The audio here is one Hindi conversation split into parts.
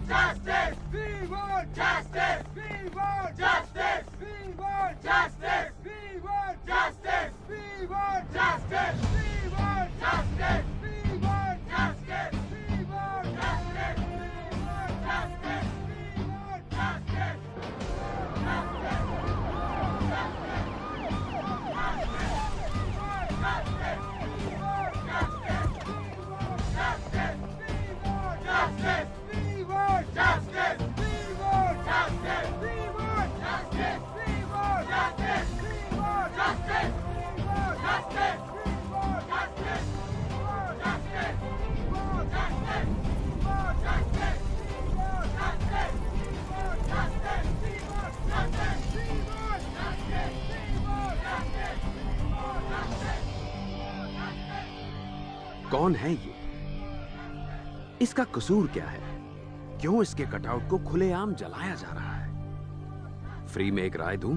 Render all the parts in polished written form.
Justice! We want justice! We want justice! We want justice! We want justice! We want justice! We want justice! We want justice! We want justice! We want justice! We want justice! कौन है ये? इसका कसूर क्या है? क्यों इसके कटआउट को खुलेआम जलाया जा रहा है? फ्री में एक राय दूं?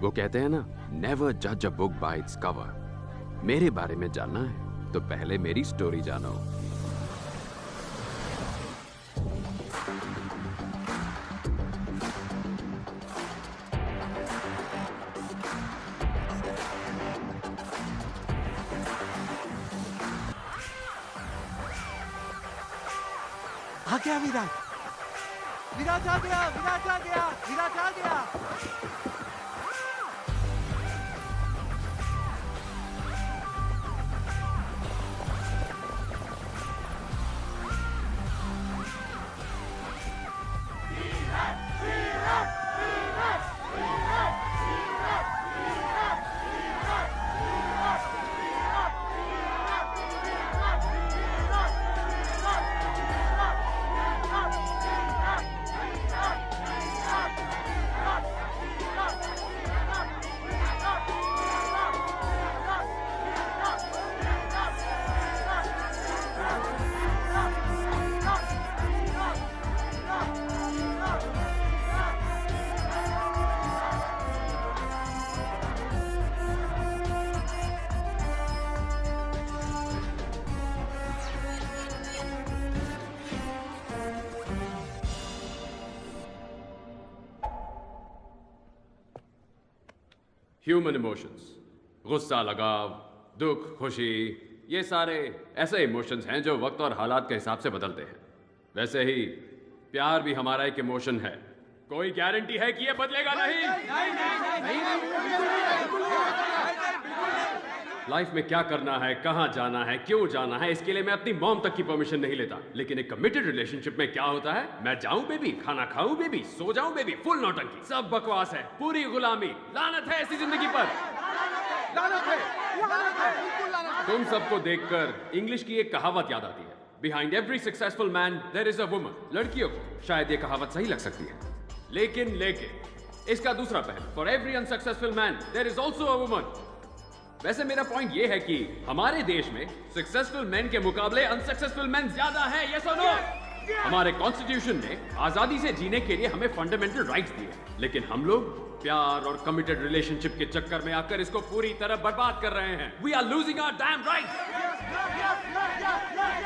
वो कहते हैं ना, नेवर जज a book by its cover. मेरे बारे में जानना है तो पहले मेरी स्टोरी जानो। आ गया विराट। विराट आ गया, विराट आ गया, विराट आ गया। ह्यूमन इमोशंस, गुस्सा, लगाव, दुख, खुशी, ये सारे ऐसे इमोशंस हैं जो वक्त और हालात के हिसाब से बदलते हैं। वैसे ही प्यार भी हमारा एक इमोशन है। कोई गारंटी है कि ये बदलेगा नहीं? लाइफ में क्या करना है, कहां जाना है, क्यों जाना है, इसके लिए मैं अपनी मॉम तक की परमिशन नहीं लेता। लेकिन एक कमिटेड रिलेशनशिप में क्या होता है? मैं जाऊं बेबी, खाना खाऊं बेबी, सो जाऊं बेबी, फुल नौटंकी, सब बकवास है, पूरी गुलामी। लानत है ऐसी जिंदगी पर। लानत है, लानत है, बिल्कुल लानत है। तुम सबको देखकर इंग्लिश की एक कहावत याद आती है, behind every successful man there is a woman. लड़कियों को शायद ये कहावत सही लग सकती है, लेकिन इसका दूसरा पहलू, for every unsuccessful man there is also a woman. वैसे मेरा पॉइंट ये है कि हमारे देश में सक्सेसफुल मैन के मुकाबले अनसक्सेसफुल मैन ज्यादा है। यस और नो? हमारे कॉन्स्टिट्यूशन ने आजादी से जीने के लिए हमें फंडामेंटल राइट्स दिए, लेकिन हम लोग प्यार और कमिटेड रिलेशनशिप के चक्कर में आकर इसको पूरी तरह बर्बाद कर रहे हैं। We are losing our damn rights.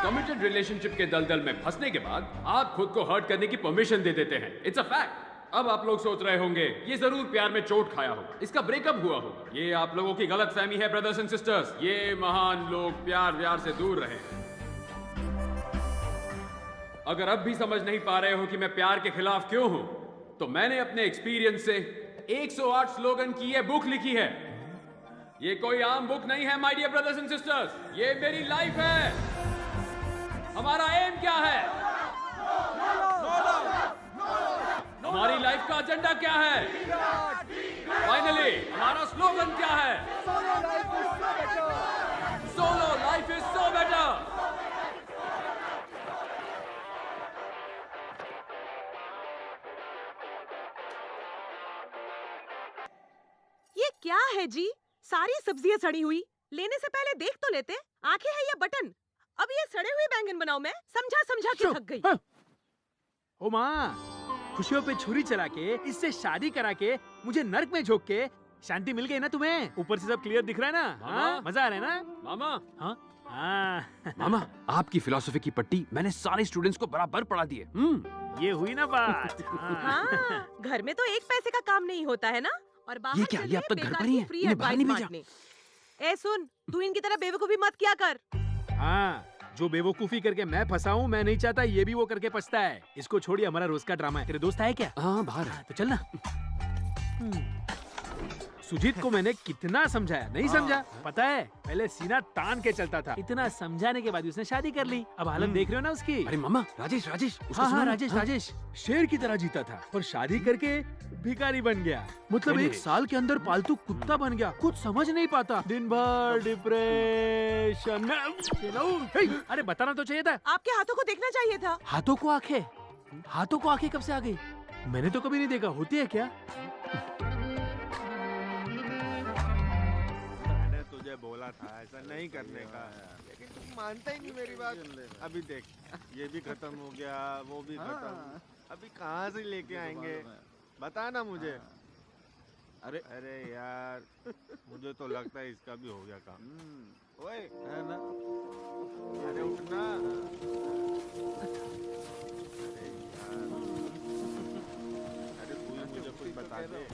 Committed relationship के दलदल में फंसने के बाद आप खुद को हर्ट करने की परमिशन दे देते हैं। It's a fact. अब आप लोग सोच रहे होंगे ये जरूर प्यार में चोट खाया होगा, इसका ब्रेकअप हुआ होगा। ये आप लोगों की गलत फहमी है ब्रदर्स एंड सिस्टर्स। ये महान लोग प्यार व्यार से दूर रहे। अगर अब भी समझ नहीं पा रहे हो कि मैं प्यार के खिलाफ क्यों हूं, तो मैंने अपने एक्सपीरियंस से 108 स्लोगन की ये बुक लिखी है। ये कोई आम बुक नहीं है my dear brothers and sisters, ये मेरी लाइफ है। हमारा एम क्या है? हमारी लाइफ का एजेंडा क्या है? फाइनली हमारा स्लोगन क्या है? Solo life is so better. ये क्या है जी? सारी सब्जियां सड़ी हुई। लेने से पहले देख तो लेते। आंखें है या बटन? अब ये सड़े हुए बैंगन बनाऊं मैं? समझा समझा के थक गई। हाँ। ओ माँ, खुशियों पे छुरी चला के, इससे शादी करा के, मुझे नर्क में झोंक के शांति मिल गई ना तुम्हें? ऊपर से सब क्लियर दिख रहा है ना? हाँ? मजा आ रहा है ना? मामा, हाँ? हाँ मामा आपकी फिलॉसफी की पट्टी मैंने सारे स्टूडेंट्स को बराबर पढ़ा दी है। ये हुई ना बात। हाँ, घर में तो एक पैसे का काम नहीं होता है ना, और बाहर ये क्या, चले ये अब तक घर बेकार पर ही की है? फ्री इन्हें बाहर एडवाइस नहीं भेजा? बांटने। ए सुन, तू इनकी तरह बेवकूफी मत किया कर। हाँ, जो बेवकूफी करके मैं फंसा हूँ, मैं नहीं चाहता ये भी वो करके पछता है। इसको छोड़िए, हमारा रोज का ड्रामा है। तेरे दोस्त है क्या? हाँ बाहर है। तो चल ना। सुजीत को मैंने कितना समझाया, नहीं समझा। पता है, पहले सीना तान के चलता था। इतना समझाने के बाद उसने शादी कर ली। अब हालत देख रहे हो ना उसकी। अरे मामा राजेश राजेश उसको हाँ सुनो हाँ ना। राजेश शेर की तरह जीता था, पर शादी करके भिखारी बन गया। मतलब नहीं, 1 साल के अंदर पालतू कुत्ता बन गया। कुछ समझ नहीं पाता, दिन भर डिप्रेशन में। हे, अरे बताना तो चाहिए था। आपके हाथों को देखना चाहिए था। हाथों को आंखें कब से आ गई? मैंने तो कभी नहीं देखा। होती है क्या? मैंने तुझे बोला था ऐसा नहीं करने का, लेकिन तू मानता ही नहीं मेरी बात। अभी देख, ये भी खत्म हो गया, वो भी खत्म। अभी कहाँ से लेके आएंगे, बता ना मुझे। अरे यार, मुझे तो लगता है इसका भी हो गया काम। ओए, है ना? अरे उठना। अरे यार, अरे तू ही मुझे कुछ बता दे।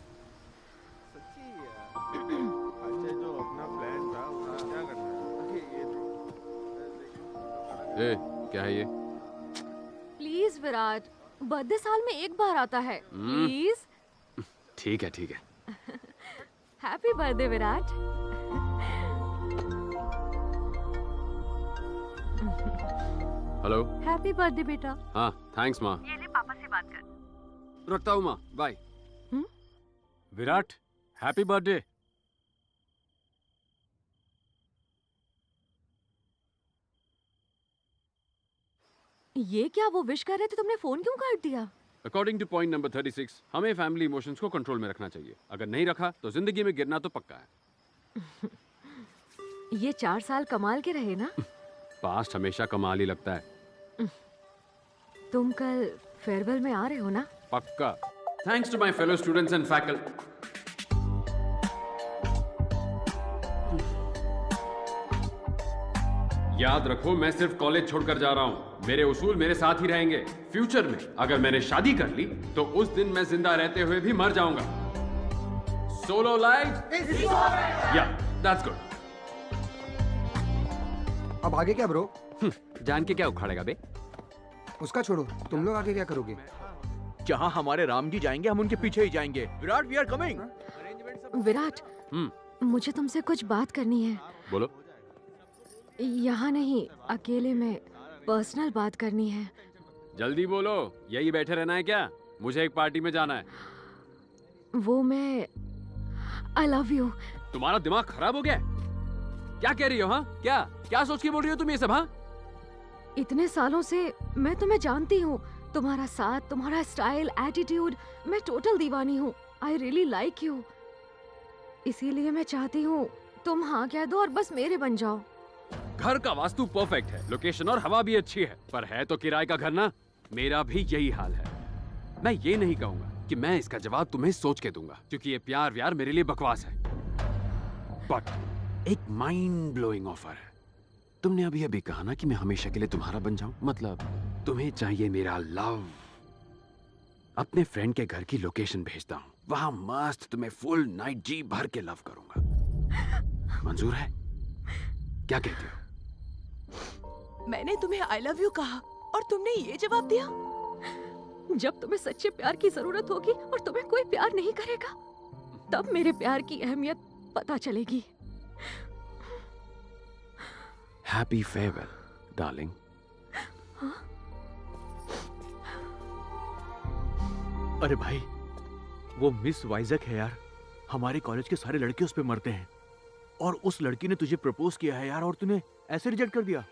सच्ची यार। अच्छा, जो अपना प्लान था उसका क्या करना है? ये ए क्या है ये? प्लीज विराट, बर्थडे साल में एक बार आता है। प्लीज। ठीक है ठीक है। Happy birthday Virat. Hello. Happy birthday बेटा। हाँ थैंक्स माँ। ये ले पापा से बात कर। रखता हूँ माँ, बाय। Virat, happy birthday. ये क्या, वो विश कर रहे थे, तुमने फोन क्यों काट दिया? अकॉर्डिंग टू पॉइंट नंबर 36, हमें फैमिली इमोशंस को कंट्रोल में रखना चाहिए। अगर नहीं रखा तो जिंदगी में गिरना तो पक्का है। ये 4 साल कमाल के रहे ना। पास्ट हमेशा कमाल ही लगता है। तुम कल फेयरवेल में आ रहे हो ना? पक्का। Thanks to my fellow students and faculty. याद रखो, मैं सिर्फ कॉलेज छोड़कर जा रहा हूँ। मेरे उसूल मेरे साथ ही रहेंगे। फ्यूचर में अगर मैंने शादी कर ली तो उस दिन मैं जिंदा रहते हुए भी मर जाऊंगा। सोलो लाइफ, या दैट्स गुड। अब आगे क्या ब्रो? जान के क्या उखाड़ेगा बे? उसका छोड़ो, तुम लोग आगे क्या करोगे? जहाँ हमारे राम जी जाएंगे हम उनके पीछे ही जाएंगे। Virat, we are coming. Virat, मुझे तुमसे कुछ बात करनी है। बोलो। यहाँ नहीं, अकेले में पर्सनल बात करनी है। जल्दी बोलो, यही बैठे रहना है क्या? मुझे एक पार्टी में जाना है। वो मैं आई लव यू। तुम्हारा दिमाग खराब हो गया है? क्या कह रही हो? हाँ क्या क्या सोच के बोल रही हो तुम ये सब? हाँ इतने सालों से मैं तुम्हें जानती हूँ, तुम्हारा साथ, तुम्हारा स्टाइल, एटीट्यूड, मैं टोटल दीवानी हूँ। I really like you. इसीलिए मैं चाहती हूँ तुम हाँ कह दो और बस मेरे बन जाओ। घर का वास्तु परफेक्ट है, लोकेशन और हवा भी अच्छी है, पर है तो किराए का घर ना। मेरा भी यही हाल है। मैं ये नहीं कहूंगा कि मैं इसका जवाब तुम्हें सोच के दूंगा, क्योंकि ये प्यार व्यार मेरे लिए बकवास है। बट एक माइंड ब्लोइंग ऑफर है। तुमने अभी अभी कहा ना कि मैं हमेशा के लिए तुम्हारा बन जाऊं, मतलब तुम्हें चाहिए मेरा लव। अपने फ्रेंड के घर की लोकेशन भेजता हूँ, वहां मस्त तुम्हें फुल नाइट जी भर के लव करूंगा। मंजूर है? क्या कहती हो? मैंने तुम्हें आई लव यू कहा और तुमने ये जवाब दिया? जब तुम्हें सच्चे प्यार की जरूरत होगी और तुम्हें कोई प्यार नहीं करेगा, तब मेरे प्यार की अहमियत पता चलेगी। Happy farewell darling. अरे भाई, वो मिस वाइजक है यार। हमारे कॉलेज के सारे लड़के उस पे मरते हैं, और उस लड़की ने तुझे प्रपोज किया है यार, और तूने ऐसे रिजेक्ट कर दिया।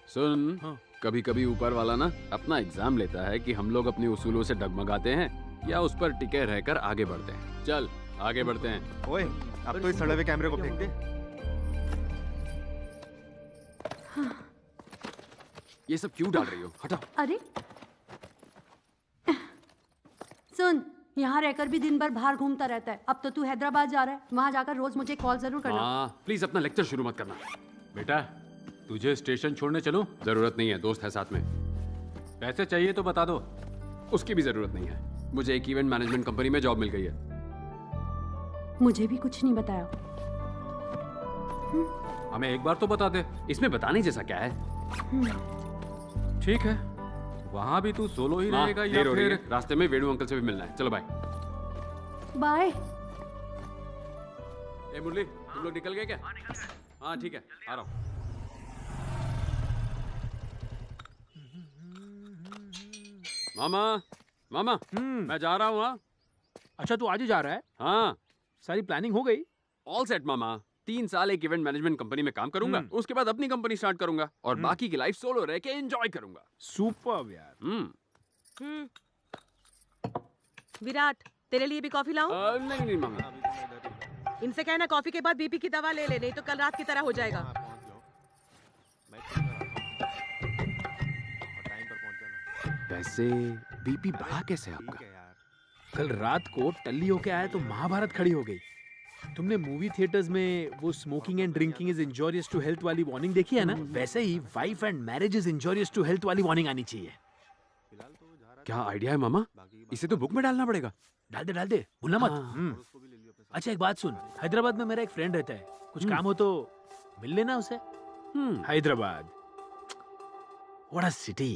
सुन, हाँ। कभी कभी ऊपर वाला ना अपना एग्जाम लेता है कि हम लोग अपने उसूलों से डगमगाते हैं या उस पर टिके रहकर आगे बढ़ते हैं। चल आगे बढ़ते हैं। ओए, अब तो इस सड़े हुए कैमरे को फेंक दे। ये सब क्यों डाल रही हो? हटाओ। अरे सुन, यहाँ रहकर भी दिन भर बाहर घूमता रहता है। अब तो तू हैदराबाद जा रहा है, वहाँ जाकर रोज मुझे कॉल जरूर करना। हाँ प्लीज अपना लेक्चर शुरू मत करना। बेटा, तुझे स्टेशन छोड़ने चलूं? जरूरत नहीं है, दोस्त है साथ में। पैसे चाहिए तो बता दो। उसकी भी जरूरत नहीं है, मुझे एक इवेंट मैनेजमेंट कंपनी में जॉब मिल गई है। मुझे भी कुछ नहीं बताया। हमें एक बार तो बता दे, इसमें बताने जैसा क्या है? ठीक है, वहां भी तू सोलो ही रहेगा या फिर रास्ते में वेणु अंकल से भी मिलना है? चलो बाय। बाय। ए मुरली, तुम लोग निकल गए क्या? हाँ ठीक है, आ रहा हूँ। मामा, मामा, मैं जा रहा हूँ। हाँ अच्छा, तू आज ही जा रहा है? हाँ, सारी प्लानिंग हो गई? ऑल सेट मामा। 3 साल एक इवेंट मैनेजमेंट कंपनी में काम करूंगा, उसके बाद अपनी कंपनी स्टार्ट करूंगा और बाकी की लाइफ सोलो रह के एंजॉय करूंगा। सुपर्ब यार। विराट, तेरे लिए भी कॉफी लाऊं? नहीं नहीं मामा। इनसे कहना कॉफी के बाद बीपी की दवा ले ले, नहीं तो कल रात की तरह हो जाएगा। हाँ, पहुंच जाओ। मैं और टाइम पर पहुंच जाना। वैसे बीपी बढ़ा कैसे आपका? ठीक है यार। कल रात को टल्ली होके आया तो महाभारत खड़ी हो गई। तुमने मूवी थिएटर्स में वो smoking and drinking is injurious to health वाली वार्निंग देखी है ना? वैसे ही wife and marriage is injurious to health वाली वार्निंग आनी चाहिए। फिलहाल तो वो जा रहा क्या आइडिया है मामा? इसे तो बुक में डालना पड़ेगा। डाल दे, भूलना मत। उसको भी ले लियो अपने साथ। अच्छा, एक बात सुन, हैदराबाद में मेरा एक फ्रेंड रहता है, कुछ काम हो तो मिल लेना उसे। Hyderabad, what a city.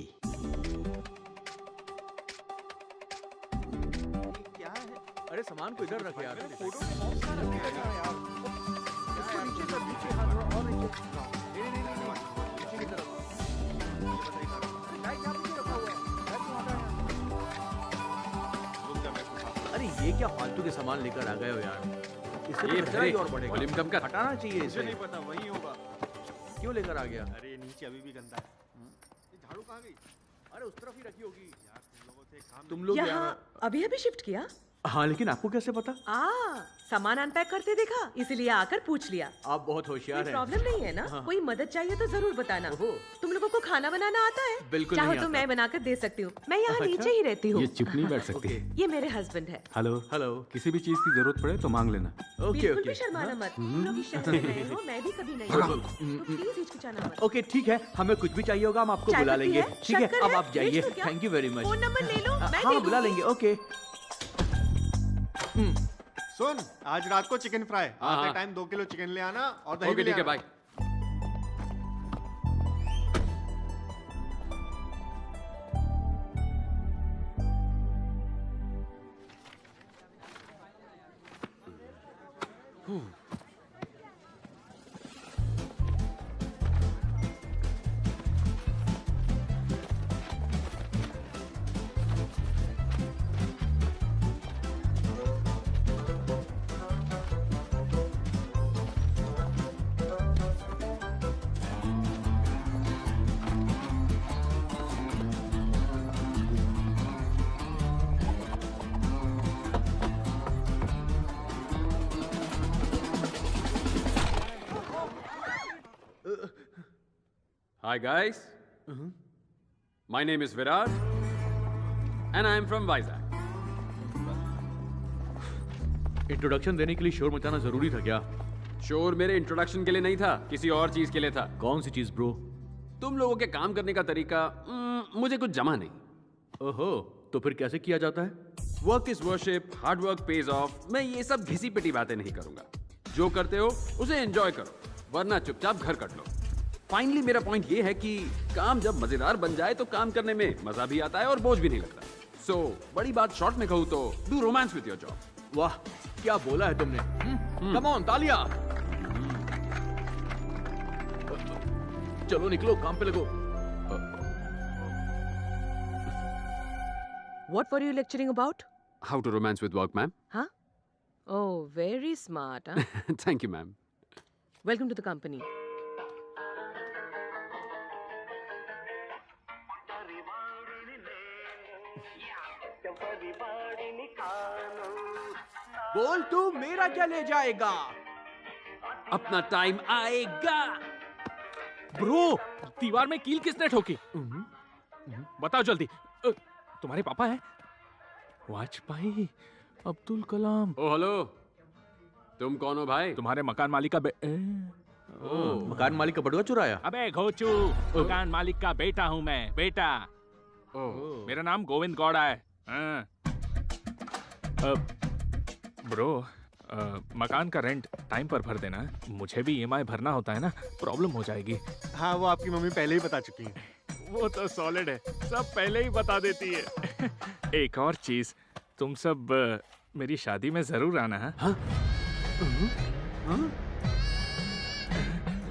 क्या है? अरे सामान को इधर रख यार। फोटो में बहुत सारा रखा है यार। इसको नीचे कर, नीचे हाथ और नीचे। नहीं, नीचे की तरफ। ये बताइए सारा। लाइट यहाँ पीछे रखा हुआ है। लाइट वहाँ पे है। रुक जा, मैं कुछ हाथ। अरे ये क्या फालतू के सामान लेकर आ गए हो यार? इससे ये तो खर्चा ही और बढ़ेगा। वॉल्यूम कम कर। हटाना चाहिए मुझे इसे। नहीं पता, वही होगा। क्यों लेकर आ गया? अरे नीचे अभी भी गंदा है। ये झाड़ू कहाँ गई? अरे उस तरफ ही रखी होगी। यार तुम लोगों से एक काम तुम लोग यहाँ अभी अभी शिफ्ट किया? हाँ, लेकिन आपको कैसे पता? सामान अनपैक करते देखा, इसलिए आकर पूछ लिया। आप बहुत होशियार कोई हैं। प्रॉब्लम नहीं है ना? कोई मदद चाहिए तो जरूर बताना। ओहो। तुम लोगों को खाना बनाना आता है? बिल्कुल चाहो नहीं तो आता। मैं बनाकर दे सकती हूँ। मैं यहाँ अच्छा? नीचे ही रहती हूँ। ये चुप नहीं बैठ सकती। ये मेरे हस्बैंड है। Hello, hello. किसी भी चीज की जरूरत पड़े तो मांग लेना। ओके बिल्कुल ओके। भी शर्माना मत। तुम लोग इस शहर में नए हो, मैं भी कभी नहीं आई। तो प्लीज हिचकिचाना मत। ओके ठीक है, हमें कुछ भी चाहिए होगा हम आपको चाय बुला पत्ती लेंगे। है? ठीक है, शक्कर अब है? आप जाइए। भेज दूं क्या? Thank you very much. Phone number ले लो, मैं हाँ दे बुला दूंगी। लेंगे। ओके। सुन, आज रात को चिकन फ्राई। हाँ, आते हाँ। टाइम 2 किलो चिकन ले आना और दही ओके भी ले ठीक है, आना। Bye. Hi guys. My name is Virat and I am from Vizag. Introduction देने के लिए शोर मचाना जरूरी था क्या? शोर मेरे इंट्रोडक्शन के लिए नहीं था, किसी और चीज के लिए था। कौन सी चीज ब्रो? तुम लोगों के काम करने का तरीका मुझे कुछ जमा नहीं। ओहो, तो फिर कैसे किया जाता है? Work is worship, hard work page of. मैं ये सब घिसी पिटी बातें नहीं करूंगा। जो करते हो उसे एंजॉय करो, वरना चुपचाप घर कट लो। फाइनली मेरा पॉइंट ये है कि काम जब मजेदार बन जाए तो काम करने में मजा भी आता है और बोझ भी नहीं लगता। सो बड़ी बात शॉर्ट में कहूँ तो do romance with your job. वाह, क्या बोला है तुमने। कम ऑन, तालियां। चलो निकलो, काम पे लगो। What were you lecturing about? How to romance with work, ma'am? Huh? Oh, very smart, huh? Thank you, ma'am. Welcome to the company. बोल तू मेरा क्या ले जाएगा? अपना टाइम आएगा। ब्रो, दीवार में कील किसने ठोकी? बताओ जल्दी। तुम्हारे पापा हैं? वाजपेयी, अब्दुल कलाम। ओ हेलो, तुम कौन हो भाई? तुम्हारे मकान मालिक का मकान मालिक का बटुआ चुराया। अबे घोचू, दुकान मालिक का बेटा हूँ मैं, बेटा। मेरा नाम गोविंद गौड़ा है। हाँ। ब्रो, मकान का रेंट टाइम पर भर देना। मुझे भी ईएमआई भरना होता है ना, प्रॉब्लम हो जाएगी। हाँ, वो आपकी मम्मी पहले ही बता चुकी है। वो तो सॉलिड है, सब पहले ही बता देती है। एक और चीज, तुम सब मेरी शादी में जरूर आना है। हाँ?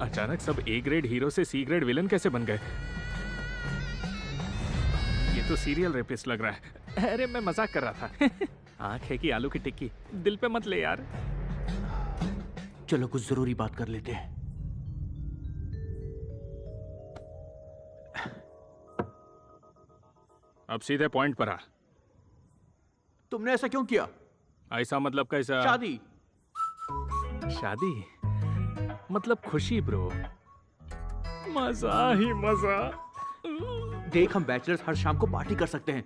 अचानक सब ए ग्रेड हीरो से सी ग्रेड विलन कैसे बन गए? ये तो सीरियल रेपिस्ट लग रहा है। अरे मैं मजाक कर रहा था। आंख है कि आलू की टिक्की, दिल पे मत ले यार। चलो कुछ जरूरी बात कर लेते हैं। अब सीधे पॉइंट पर आ। तुमने ऐसा क्यों किया? ऐसा मतलब कैसा? शादी। शादी मतलब खुशी ब्रो, मजा ही मजा। देख, हम बैचलर्स हर शाम को पार्टी कर सकते हैं,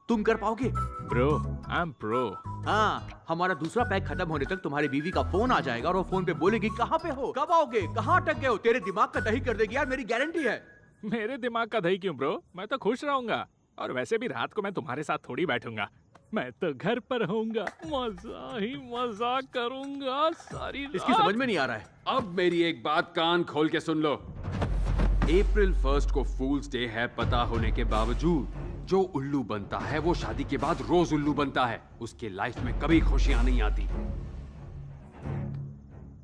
तुम कर पाओगे? Bro, I am pro. हाँ, हमारा दूसरा पैक खत्म होने तक तुम्हारी बीवी का फोन आ जाएगा और वो फोन पे बोलेगी कहाँ पे हो, कब आओगे, कहाँ अटक गए हो। तेरे दिमाग का दही कर देगी यार, मेरी गारंटी है। मेरे दिमाग का दही क्यों ब्रो, मैं तो खुश रहूंगा। और वैसे भी रात को मैं तुम्हारे साथ थोड़ी बैठूंगा, मैं तो घर पर होऊंगा, मजा ही मजा करूंगा सारी रात। इसकी समझ में नहीं आ रहा है। अब मेरी एक बात कान खोल के सुन लो। अप्रैल 1 को फूल्स डे है पता होने के बावजूद जो उल्लू बनता है वो शादी के बाद रोज उल्लू बनता है। उसके लाइफ में कभी खुशियां नहीं आती।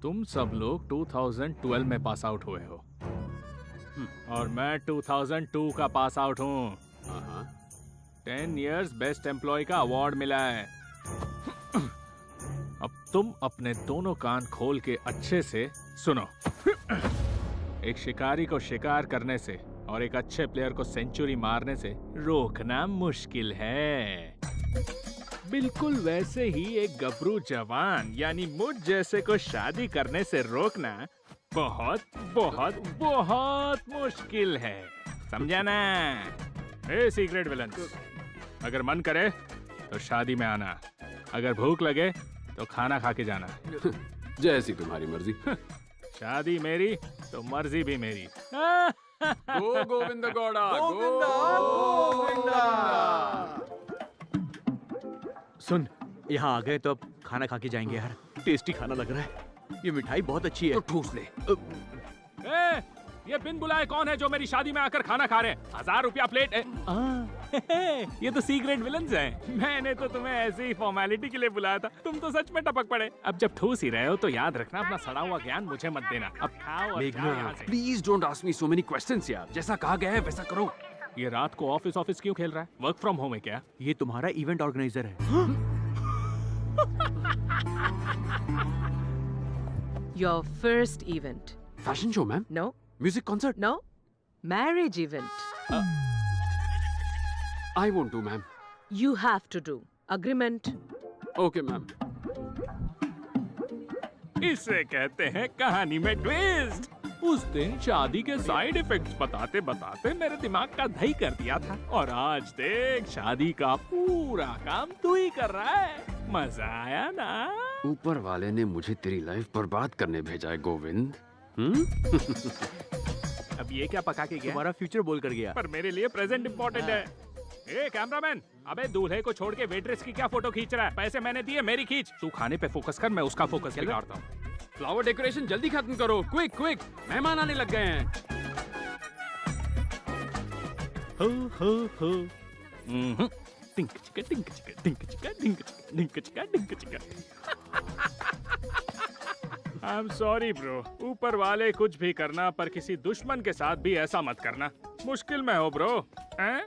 तुम सब लोग 2012 में पास आउट हुए हो और मैं 2002 का पास आउट हूँ। 10 इयर्स बेस्ट एम्प्लॉय का अवार्ड मिला है। अब तुम अपने दोनों कान खोल के अच्छे से सुनो। एक शिकारी को शिकार करने से और एक अच्छे प्लेयर को सेंचुरी मारने से रोकना मुश्किल है। बिल्कुल वैसे ही एक गबरू जवान यानी मुझ जैसे को शादी करने से रोकना बहुत बहुत बहुत मुश्किल है, समझा ना? ए सीक्रेट विलन्स, अगर मन करे तो शादी में आना, अगर भूख लगे तो खाना खा के जाना। जैसी तुम्हारी मर्जी। शादी मेरी तो मर्जी भी मेरी। गो गोविंद गौड़ा, सुन, यहाँ आ गए तो अब खाना खा के जाएंगे यार। टेस्टी खाना लग रहा है, ये मिठाई बहुत अच्छी है। तो ठूस ले। ये बिन बुलाए कौन है जो मेरी शादी में आकर खाना खा रहे हैं? 1000 रुपया प्लेट है। ये तो सीक्रेट विलन्स हैं। मैंने तो तुम्हें ऐसे ही फॉर्मेलिटी के लिए बुलाया था, तुम तो सच में टपक पड़े। अब जब ठूस ही रहे हो तो याद रखना, अपना सड़ा हुआ ज्ञान मुझे मत देना। अब खाओ और जाओ यहाँ से। Please don't ask me so many questions यार। जैसा कहा गया है वैसा करो। ये रात को ऑफिस क्यों खेल रहा है? वर्क फ्रॉम होम है क्या? ये तुम्हारा इवेंट ऑर्गेनाइजर है। Your first event. Fashion show ma'am? No. Music concert? No. Marriage event. I won't do ma'am. You have to do. Agreement. Okay ma'am. इसे कहते हैं कहानी में ट्विस्ट। उस दिन शादी के साइड इफेक्ट्स बताते बताते मेरे दिमाग का दही कर दिया था और आज देख शादी का पूरा काम तू ही कर रहा है। मजा आया ना? ऊपर वाले ने मुझे तेरी लाइफ बर्बाद करने भेजा है गोविंद। अब ये क्या पका के गया? तुम्हारा फ्यूचर बोल कर गया। पर मेरे लिए प्रेजेंट इम्पोर्टेंट है। ए कैमरामैन, अबे दूल्हे को छोड़ के वेट्रेस की क्या फोटो खींच रहा है? पैसे मैंने दिए, मेरी खींच। तू खाने पे फोकस कर, मैं उसका फोकस बिगाड़ता हूँ। फ्लावर डेकोरेशन जल्दी खत्म करो, क्विक क्विक, मेहमान आने लग गए हैं। हो। टिंक चिका टिंक चिका टिंक चिका टिंक चिका टिंक चिका टिंक चिका। आई एम सॉरी ब्रो, ऊपर वाले कुछ भी करना पर किसी दुश्मन के साथ भी ऐसा मत करना। मुश्किल में हो ब्रो, हैं?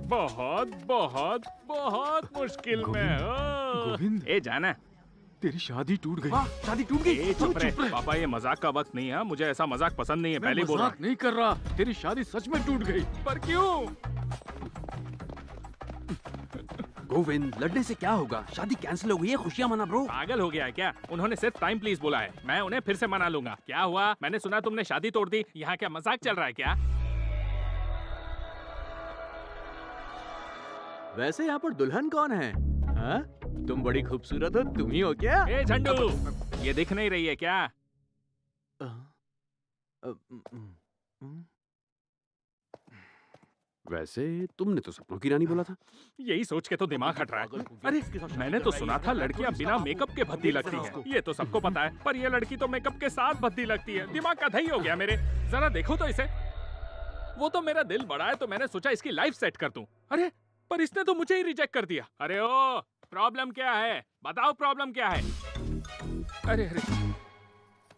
बहुत बहुत बहुत मुश्किल में हो। ए जाना, तेरी शादी टूट गई। शादी टूट गई? ए चुप रहे पापा, ये मजाक का वक्त नहीं है, मुझे ऐसा मजाक पसंद नहीं है। पहले बोल रहा नहीं कर रहा, तेरी शादी सच में टूट गई। पर क्यों? गोविंद, लड़ने से क्या होगा? शादी कैंसिल हो गई है, खुशियां मना ब्रो। पागल हो गया है क्या? उन्होंने सिर्फ टाइम प्लीज बोला है, मैं उन्हें फिर से मना लूंगा। क्या हुआ? मैंने सुना तुमने शादी तोड़ दी। यहाँ क्या मजाक चल रहा है क्या? वैसे यहाँ पर दुल्हन कौन है? हाँ? तुम बड़ी खूबसूरत हो, तुम ही हो क्या? ए झंडू, ये दिख नहीं रही है क्या? वैसे तुमने तो सपनों की रानी बोला था। यही सोच के तो दिमाग हट रहा है। अरे मैंने तो सुना था लड़कियां बिना मेकअप के भद्दी लगती हैं। ये तो सबको पता है, पर ये लड़की तो मेकअप के साथ भद्दी लगती है। दिमाग का दही हो गया मेरे। जरा देखो तो इसे। वो तो मेरा दिल बड़ा है तो मैंने सोचा इसकी लाइफ सेट कर दूं। अरे पर इसने तो मुझे ही रिजेक्ट कर दिया। अरे ओ प्रॉब्लम क्या है, बताओ प्रॉब्लम क्या है। अरे अरे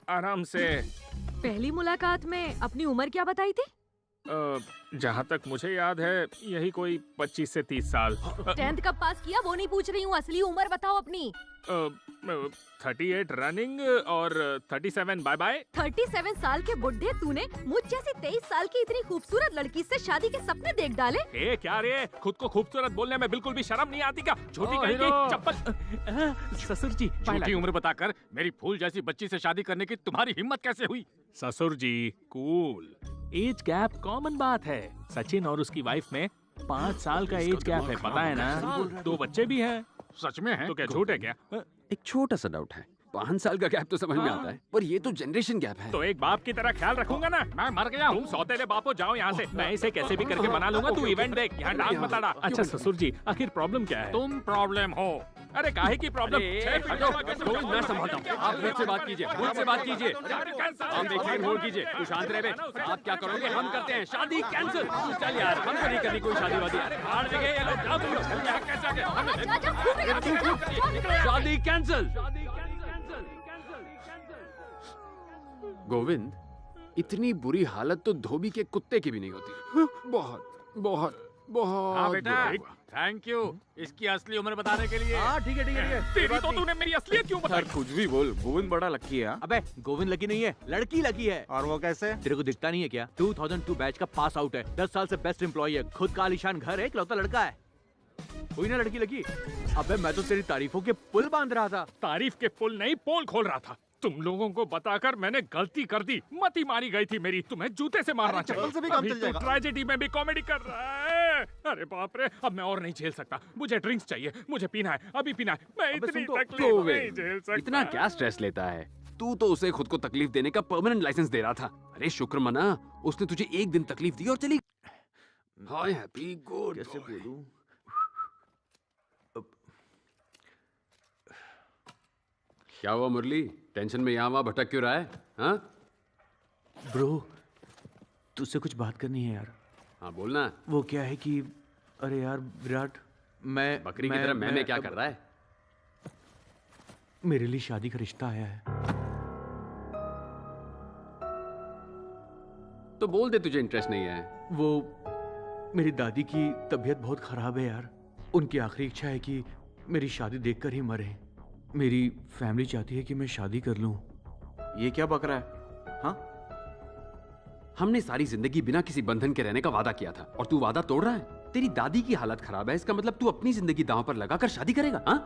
आराम से। पहली मुलाकात में अपनी उम्र क्या बताई थी? जहाँ तक मुझे याद है यही कोई 25 से 30 साल। 10th कब पास किया वो नहीं पूछ रही हूँ, असली उम्र बताओ अपनी। 38 रनिंग और 37 बाय बाय। 37 साल के बुढ़े तूने मुझ जैसी 23 साल की इतनी खूबसूरत लड़की से शादी के सपने देख डाले? ए क्या रे, खुद को खूबसूरत बोलने में बिल्कुल भी शर्म नहीं आती क्या? झूठी कहीं की चप्पल। ससुर जी छोटी उम्र बताकर मेरी फूल जैसी बच्ची से शादी करने की तुम्हारी हिम्मत कैसे हुई? ससुर जी कूल, एज गैप कॉमन बात है। सचिन और उसकी वाइफ में 5 साल का एज गैप है, पता है ना? 2 बच्चे भी हैं। सच में है? तो क्या झूठ है क्या? एक छोटा सा डाउट है। 5 साल का गैप तो समझ में आता है, पर ये तो जनरेशन गैप है। तो एक बाप की तरह ख्याल रखूंगा ना। मैं मर गया हूँ, सौतेले बापो जाओ यहाँ से। मैं इसे कैसे भी करके मना लूंगा। तू इवेंट देख, यहाँ डांस मत अड़ा। अच्छा ससुर जी, आखिर प्रॉब्लम क्या है? तुम प्रॉब्लम हो। अरे काहे की प्रॉब्लम? मैं संभालता हूँ, आप मुझसे बात कीजिए, मुझसे बात कीजिए। हम देखिए, होल्ड कीजिए, तू शांत रहे। आप क्या करोगे? हम करते हैं शादी कैंसिल। चल यार, हम नहीं करनी कोई शादी वादी। शादी कैंसिल। गोविंद, इतनी बुरी हालत तो धोबी के कुत्ते की भी नहीं होती। बहुत बहुत बहुत। हाँ बेटा, थैंक यू इसकी असली उम्र बताने के लिए। हाँ ठीक है ठीक है ठीक है। तेरी तो तूने मेरी असलियत क्यों बताई? कुछ भी बोल, गोविंद बड़ा लकी है। अबे गोविंद लकी नहीं है, लड़की लकी है। और वो कैसे? तेरे को दिखता नहीं है क्या? 2002 बैच का पास आउट है, 10 साल से बेस्ट एम्प्लॉय है, खुद का आलीशान घर है, इकलौता लड़का है। हुई ना लड़की लकी? अबे मैं तो तेरी तारीफों के पुल बांध रहा था। तारीफ के पुल नहीं, पोल खोल रहा था। तुम लोगों को बताकर मैंने गलती कर दी। मती मारी गई थी मेरी। तुम्हें जूते से मारना चाहिए। चप्पल से भी काम अभी चल जाएगा। तू ट्रेजेडी में भी कॉमेडी कर रहा है। अरे बाप रे, अब मैं और नहीं झेल सकता। मुझे ड्रिंक्स चाहिए, मुझे पीना है, अभी पीना है। मैं इतनी तकलीफ नहीं झेल सकता। इतना क्या स्ट्रेस लेता है? तू तो उसे खुद को तकलीफ देने का परमानेंट लाइसेंस दे रहा था। अरे शुक्र मना, उसने तुझे एक दिन तकलीफ दी और चली। Hi happy good. कैसे बोलूं? क्या हुआ मुरली? टेंशन में यहाँ वहाँ भटक क्यों रहा है? हाँ ब्रो, तुझसे कुछ बात करनी है यार। हाँ बोलना। वो क्या है कि अरे यार विराट, मैं बकरी की तरह मैं क्या कर रहा है? मेरे लिए शादी का रिश्ता आया है। तो बोल दे तुझे इंटरेस्ट नहीं है। वो मेरी दादी की तबीयत बहुत खराब है यार। उनकी आखिरी इच्छा है कि मेरी शादी देखकर ही मरे। मेरी फैमिली चाहती है कि मैं शादी कर लूं। ये क्या बक रहा है? हाँ, हमने सारी जिंदगी बिना किसी बंधन के रहने का वादा किया था और तू वादा तोड़ रहा है। तेरी दादी की हालत खराब है, इसका मतलब तू अपनी जिंदगी दांव पर लगाकर शादी करेगा? हाँ?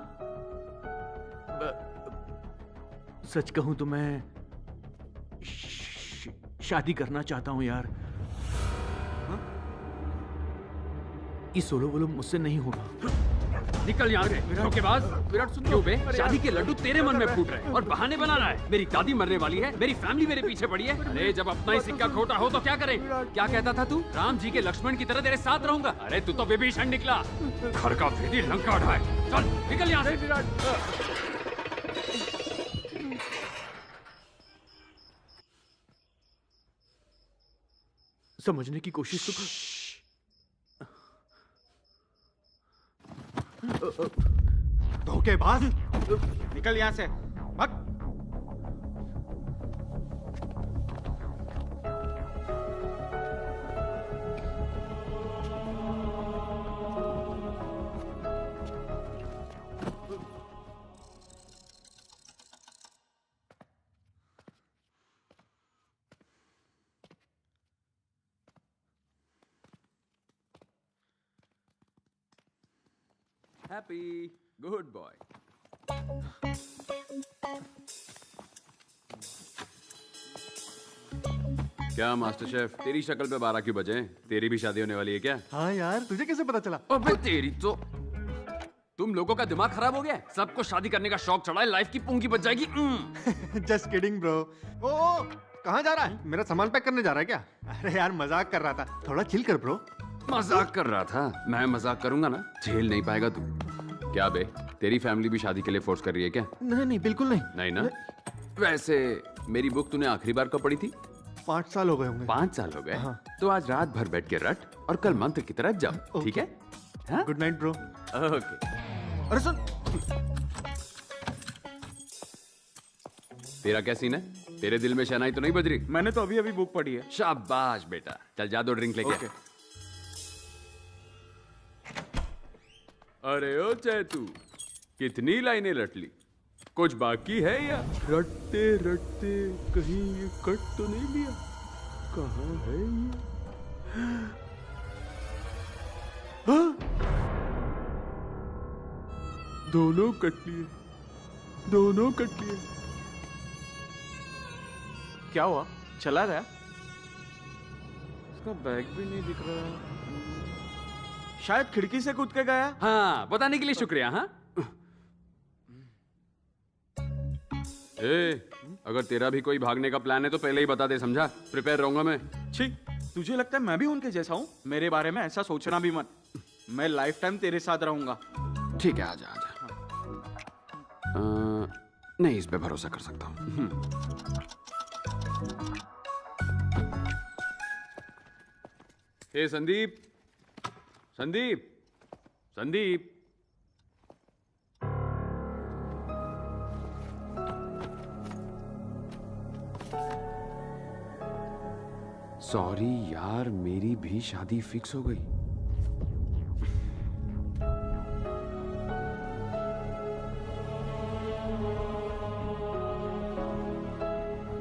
सच कहूं तो मैं शादी करना चाहता हूं यार। हाँ? ये सोलो वोलो मुझसे नहीं होगा। निकल यहाँ से। धोखेबाज। विराट सुन क्यों बे? शादी के लड्डू तेरे मन में फूट रहे हैं और बहाने बना रहा है। मेरी दादी मरने वाली है, मेरी फैमिली मेरे पीछे पड़ी है। अरे जब अपना ही सिक्का खोटा हो तो क्या करें? क्या कहता था तू? राम जी के लक्ष्मण की तरह तेरे साथ रहूंगा। अरे तू तो विभीषण निकला। घर का भेदी लंका उठाए। चल निकल यहाँ से। विराट समझने की कोशिश तो धोखेबाज, निकल यहाँ से, भाग। Happy good boy. क्या मास्टर शेफ, तेरी शक्ल पे 12 क्यों बजे? तेरी भी शादी होने वाली है क्या? हाँ यार, तुझे कैसे पता चला? अबे तेरी तो, तुम लोगों का दिमाग खराब हो गया है। सबको शादी करने का शौक चढ़ा है, लाइफ की पूंगी बच जाएगी। Just kidding bro. ओ कहाँ जा रहा है? मेरा सामान पैक करने जा रहा है क्या? अरे यार मजाक कर रहा था, थोड़ा चिल कर ब्रो। मजाक कर रहा था। मैं मजाक करूंगा ना, झेल नहीं पाएगा तू। क्या बे, तेरी फैमिली भी शादी के लिए फोर्स कर रही है क्या? नहीं नहीं बिल्कुल नहीं। नहीं ना? वैसे मेरी बुक तूने आखिरी बार कब पढ़ी थी? 5 साल हो गए होंगे। 5 साल हो गए? हाँ। तो आज रात भर बैठ के रट और कल मंत्र की तरह जाओ, ठीक है? हाँ? Good night bro. ओके। अरे सुन, तेरा क्या सीन है? तेरे दिल में शहनाई तो नहीं बज रही? मैंने तो अभी अभी बुक पढ़ी है। शाबाश बेटा, चल जा 2 ड्रिंक लेके आ। अरे ओ चैतू, कितनी लाइनें रट ली? कुछ बाकी है या? रटते रटते कहीं ये कट तो नहीं लिया? कहाँ है ये? हाँ? दोनों कट लिए, दोनों कट लिए। क्या हुआ? चला गया? इसका बैग भी नहीं दिख रहा। शायद खिड़की से कूद के गया। हाँ, बताने के लिए शुक्रिया। हाँ, ए, अगर तेरा भी कोई भागने का प्लान है तो पहले ही बता दे, समझा? प्रिपेयर रहूंगा मैं। छी, तुझे लगता है मैं भी उनके जैसा हूँ? मेरे बारे में ऐसा सोचना भी मत। मैं लाइफ टाइम तेरे साथ रहूंगा। ठीक है, आजा आजा। नहीं, इस पे भरोसा कर सकता हूँ। हे संदीप, संदीप, संदीप। सॉरी यार, मेरी भी शादी फिक्स हो गई।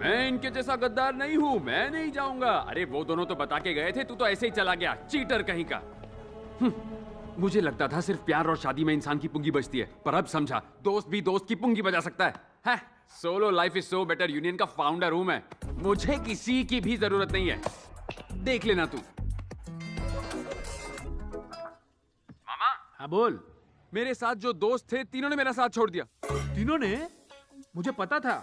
मैं इनके जैसा गद्दार नहीं हूं, मैं नहीं जाऊंगा। अरे वो दोनों तो बता के गए थे, तू तो ऐसे ही चला गया, चीटर कहीं का। मुझे लगता था सिर्फ प्यार और शादी में इंसान की पुंगी बजती है, पर अब समझा दोस्त भी दोस्त की पुंगी बजा सकता है। Solo life is so better union का फाउंडर हूं मैं। मुझे किसी की भी जरूरत नहीं है, देख लेना तू। मामा। हाँ बोल। मेरे साथ जो दोस्त थे तीनों ने मेरा साथ छोड़ दिया। तीनों ने? मुझे पता था,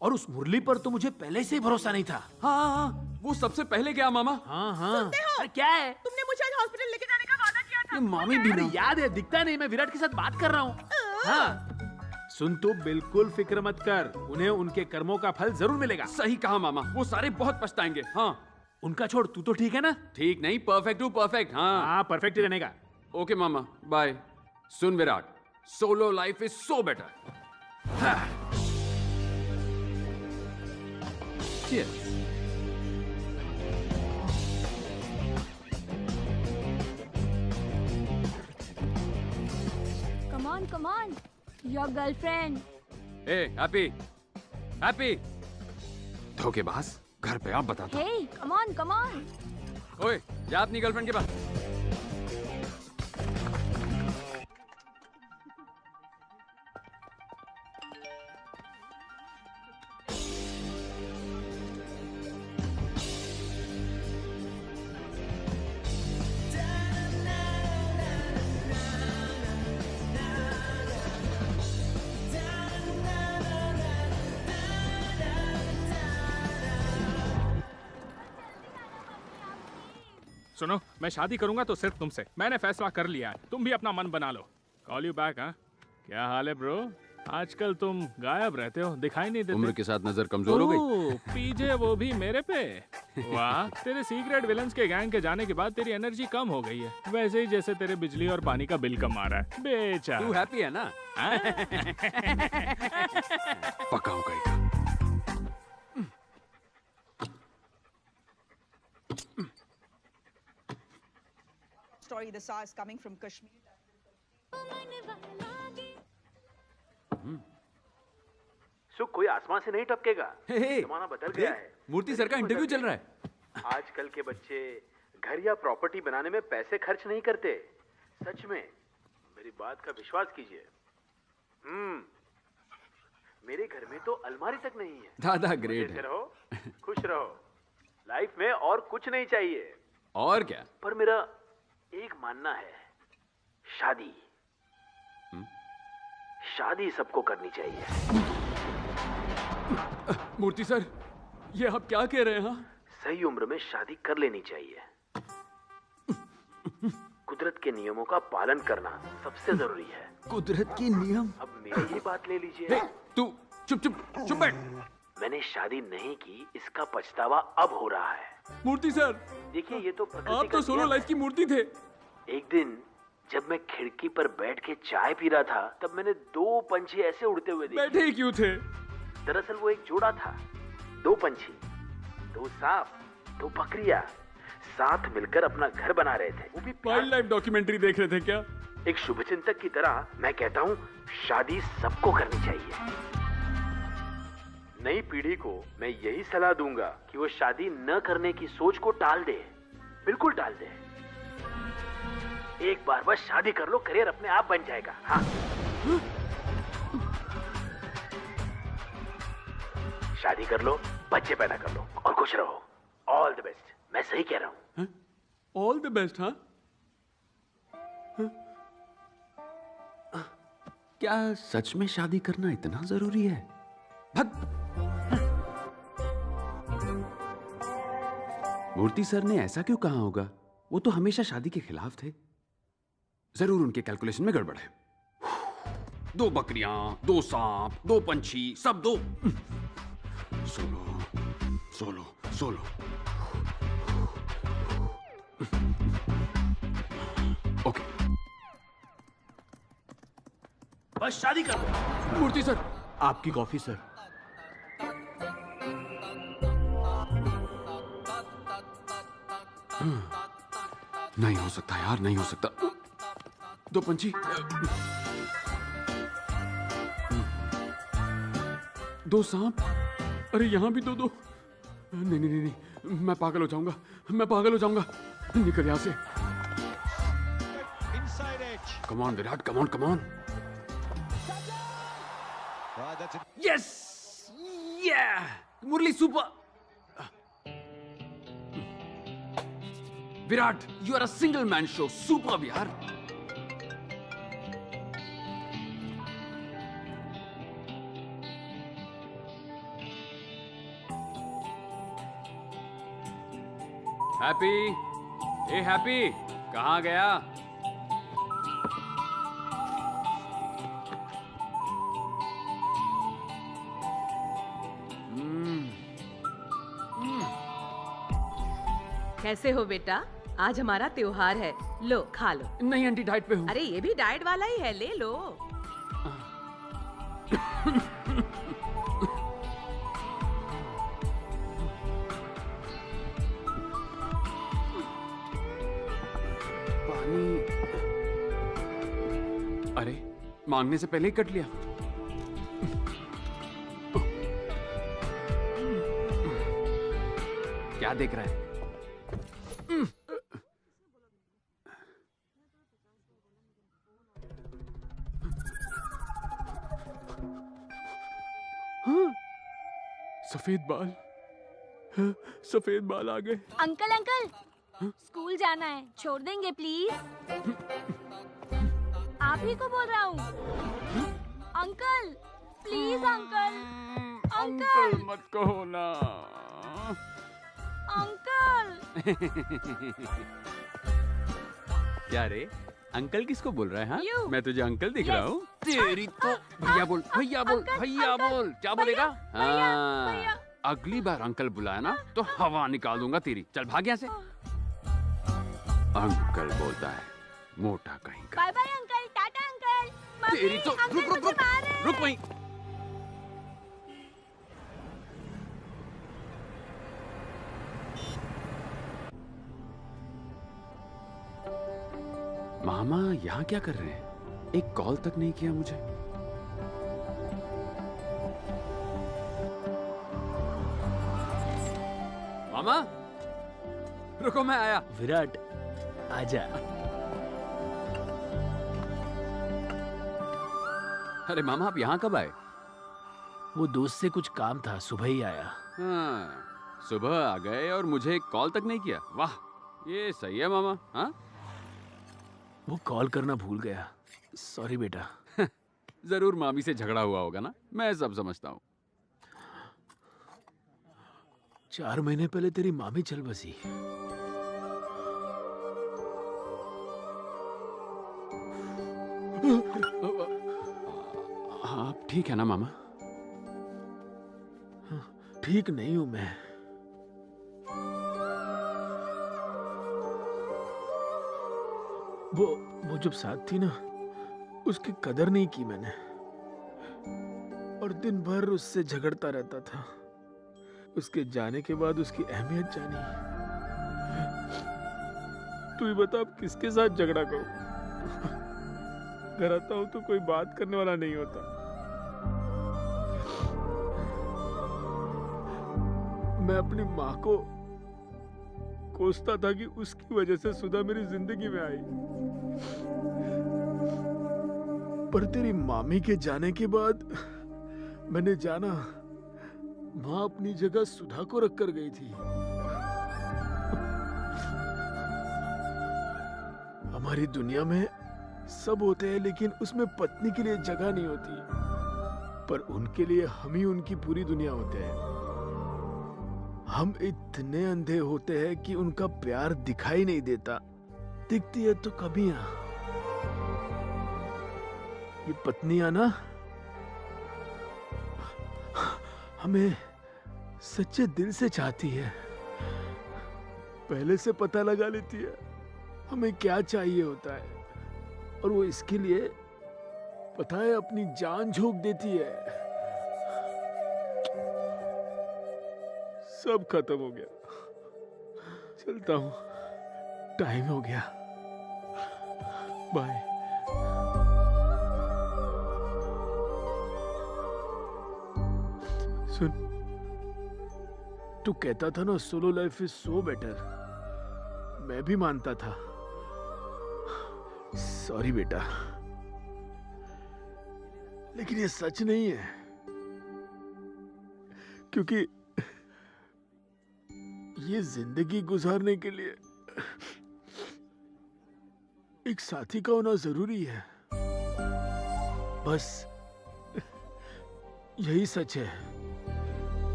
और उस मुरली पर तो मुझे पहले से ही भरोसा नहीं था। हाँ, वो सबसे पहले गया मामा। हाँ। सुनते हो? अरे क्या है? तुमने मुझे आज हॉस्पिटल लेके जाने का वादा किया था। ये मामी भी ना। याद है, दिखता नहीं, मैं विराट के साथ बात कर रहा हूँ। हाँ। सुन, तू बिल्कुल फिक्र मत कर, उन्हें उनके कर्मों का फल जरूर मिलेगा। सही कहा मामा, वो सारे बहुत पछताएंगे। हाँ, उनका छोड़, तू तो ठीक है ना? ठीक नहीं, परफेक्ट हूँ, परफेक्ट। हाँ परफेक्ट ही रहने का। ओके मामा, बाय। सुन Virat, solo life is so better. Cheers. Come on, your girlfriend. Hey, happy, happy. धोखेबाज, घर पे आप बताता। Hey, come on. ओए, जा अपनी गर्लफ्रेंड के पास। सुनो, मैं शादी करूंगा तो सिर्फ तुमसे। मैंने फैसला कर लिया है, तुम भी अपना मन बना लो। Call you back. हाँ, क्या हाल है ब्रो? आजकल तुम गायब रहते हो, दिखाई नहीं देते। उम्र के साथ नजर कमजोर हो गई। पीछे वो भी मेरे पे। वाह, तेरे सीक्रेट विलन्स के गैंग के जाने के बाद तेरी एनर्जी कम हो गई है, वैसे ही जैसे तेरे बिजली और पानी का बिल कम आ रहा है। बेचारा। तू हैप्पी है ना? पक्का हो गई। Story the SARS coming from Kashmir. सुख, कोई आसमान से नहीं टपकेगा। हे, जमाना बदल गया है। मूर्ति सर का इंटरव्यू चल रहा है। आजकल के बच्चे घर या प्रॉपर्टी बनाने में पैसे खर्च नहीं करते। सच में, मेरी बात का विश्वास कीजिए। मेरे घर में तो अलमारी तक नहीं है। दादा ग्रेट है। रहो, खुश रहो। लाइफ में और कुछ नहीं चाहिए। और क्या? पर मेरा एक मानना है, शादी शादी सबको करनी चाहिए। मूर्ति सर, ये आप क्या कह रहे हैं? हाँ? सही उम्र में शादी कर लेनी चाहिए। कुदरत के नियमों का पालन करना सबसे जरूरी है। कुदरत के नियम? अब मेरी ही बात ले लीजिए। हे, तू चुप चुप चुप बैठ। मैंने शादी नहीं की, इसका पछतावा अब हो रहा है। मूर्ति सर, देखिए ये तो प्रकृति आप का तो सोलो नियम लाइफ की मूर्ति थे। है। एक दिन जब मैं खिड़की पर बैठ के चाय पी रहा था, तब मैंने 2 पंछी ऐसे उड़ते हुए देखे। बैठे ही क्यों थे? दरअसल वो एक जोड़ा था। 2 पंछी, 2 सांप, 2 बकरियां साथ मिलकर अपना घर बना रहे थे। वो भी वाइल्ड लाइफ डॉक्यूमेंट्री देख रहे थे क्या? एक शुभचिंतक की तरह मैं कहता हूँ, शादी सबको करनी चाहिए। नई पीढ़ी को मैं यही सलाह दूंगा कि वो शादी न करने की सोच को टाल दे, बिल्कुल टाल दे। एक बार बस शादी कर लो, करियर अपने आप बन जाएगा। हाँ, शादी कर लो, बच्चे पैदा कर लो और खुश रहो। All the best. मैं सही कह रहा हूँ। All the best. हाँ, क्या सच में शादी करना इतना जरूरी है? भग। मूर्ति सर ने ऐसा क्यों कहा होगा? वो तो हमेशा शादी के खिलाफ थे। जरूर उनके कैलकुलेशन में गड़बड़ है। 2 बकरियां, 2 सांप, 2 पंछी, सब 2। Solo solo solo. ओके, बस शादी कर लो। मूर्ति सर। आपकी कॉफी सर। नहीं हो सकता यार, नहीं हो सकता। 2 पंछी, 2 सांप, अरे यहाँ भी 2। नहीं नहीं नहीं नहीं, मैं पागल हो जाऊंगा, मैं पागल हो जाऊंगा। निकल यहाँ से। Come on Virat, come on come on. Yes, yeah Murli super. Virat, you are a single man show. Super यार। हैप्पी, ए हैप्पी, कहाँ गया? कैसे हो बेटा? आज हमारा त्योहार है, लो खा लो। नहीं आंटी, डाइट पे हूँ। अरे ये भी डाइट वाला ही है, ले लो। पानी। अरे मांगने से पहले ही कट लिया। क्या देख रहा है? हाँ, सफेद बाल। हाँ, सफेद बाल आ गए। अंकल अंकल, स्कूल जाना है, छोड़ देंगे प्लीज? आप ही को बोल रहा हूँ। Uncle please uncle. अंकल मत कहो ना। अंकल। क्या रे, अंकल किसको बोल रहा है? हाँ, You. मैं तुझे अंकल दिख रहा हूँ? तेरी तो। हाँ, भैया बोल, भैया बोल, अंकल, भैया अंकल, बोल। क्या बोलेगा? भैया, हाँ, भैया। अगली बार अंकल बुलाया ना तो हवा निकाल दूंगा तेरी। चल भाग यहाँ से। अंकल बोलता है, मोटा कहीं का। Bye bye uncle, tata uncle. Mummy, तेरी तो। अंकल रुक रुक मुझे रुक मार रहे हैं। रुक वहीं। मामा यहाँ क्या कर रहे हैं? एक कॉल तक नहीं किया मुझे। मामा रुको, मैं आया। विराट, आजा। अरे मामा, आप यहाँ कब आए? वो दोस्त से कुछ काम था, सुबह ही आया। हाँ, सुबह आ गए और मुझे एक कॉल तक नहीं किया। वाह, ये सही है मामा। हाँ, वो कॉल करना भूल गया। सॉरी बेटा। जरूर मामी से झगड़ा हुआ होगा ना, मैं सब समझता हूँ। 4 महीने पहले तेरी मामी चल बसी। आप ठीक है ना मामा? ठीक नहीं हूं मैं। वो जब साथ थी ना, उसकी कदर नहीं की मैंने, और दिन भर उससे झगड़ता रहता था। उसके जाने के बाद उसकी अहमियत जानी। तू ही बता अब किसके साथ झगड़ा करूं? घर आता हूं तो कोई बात करने वाला नहीं होता। मैं अपनी माँ को कोसता था कि उसकी वजह से सुधा मेरी जिंदगी में आई, पर तेरी मामी के जाने के बाद मैंने जाना माँ अपनी जगह सुधा को रख कर गई थी। हमारी दुनिया में सब होते हैं, लेकिन उसमें पत्नी के लिए जगह नहीं होती, पर उनके लिए हम ही उनकी पूरी दुनिया होते हैं। हम इतने अंधे होते हैं कि उनका प्यार दिखाई नहीं देता, दिखती है तो कमियां। ये पत्नियां ना हमें सच्चे दिल से चाहती है, पहले से पता लगा लेती है हमें क्या चाहिए होता है, और वो इसके लिए पता है अपनी जान झोंक देती है। सब खत्म हो गया, चलता हूं, टाइम हो गया, बाय। सुन, तू कहता था ना solo life is so better, मैं भी मानता था। सॉरी बेटा, लेकिन ये सच नहीं है, क्योंकि ये जिंदगी गुजारने के लिए एक साथी का होना जरूरी है, बस यही सच है।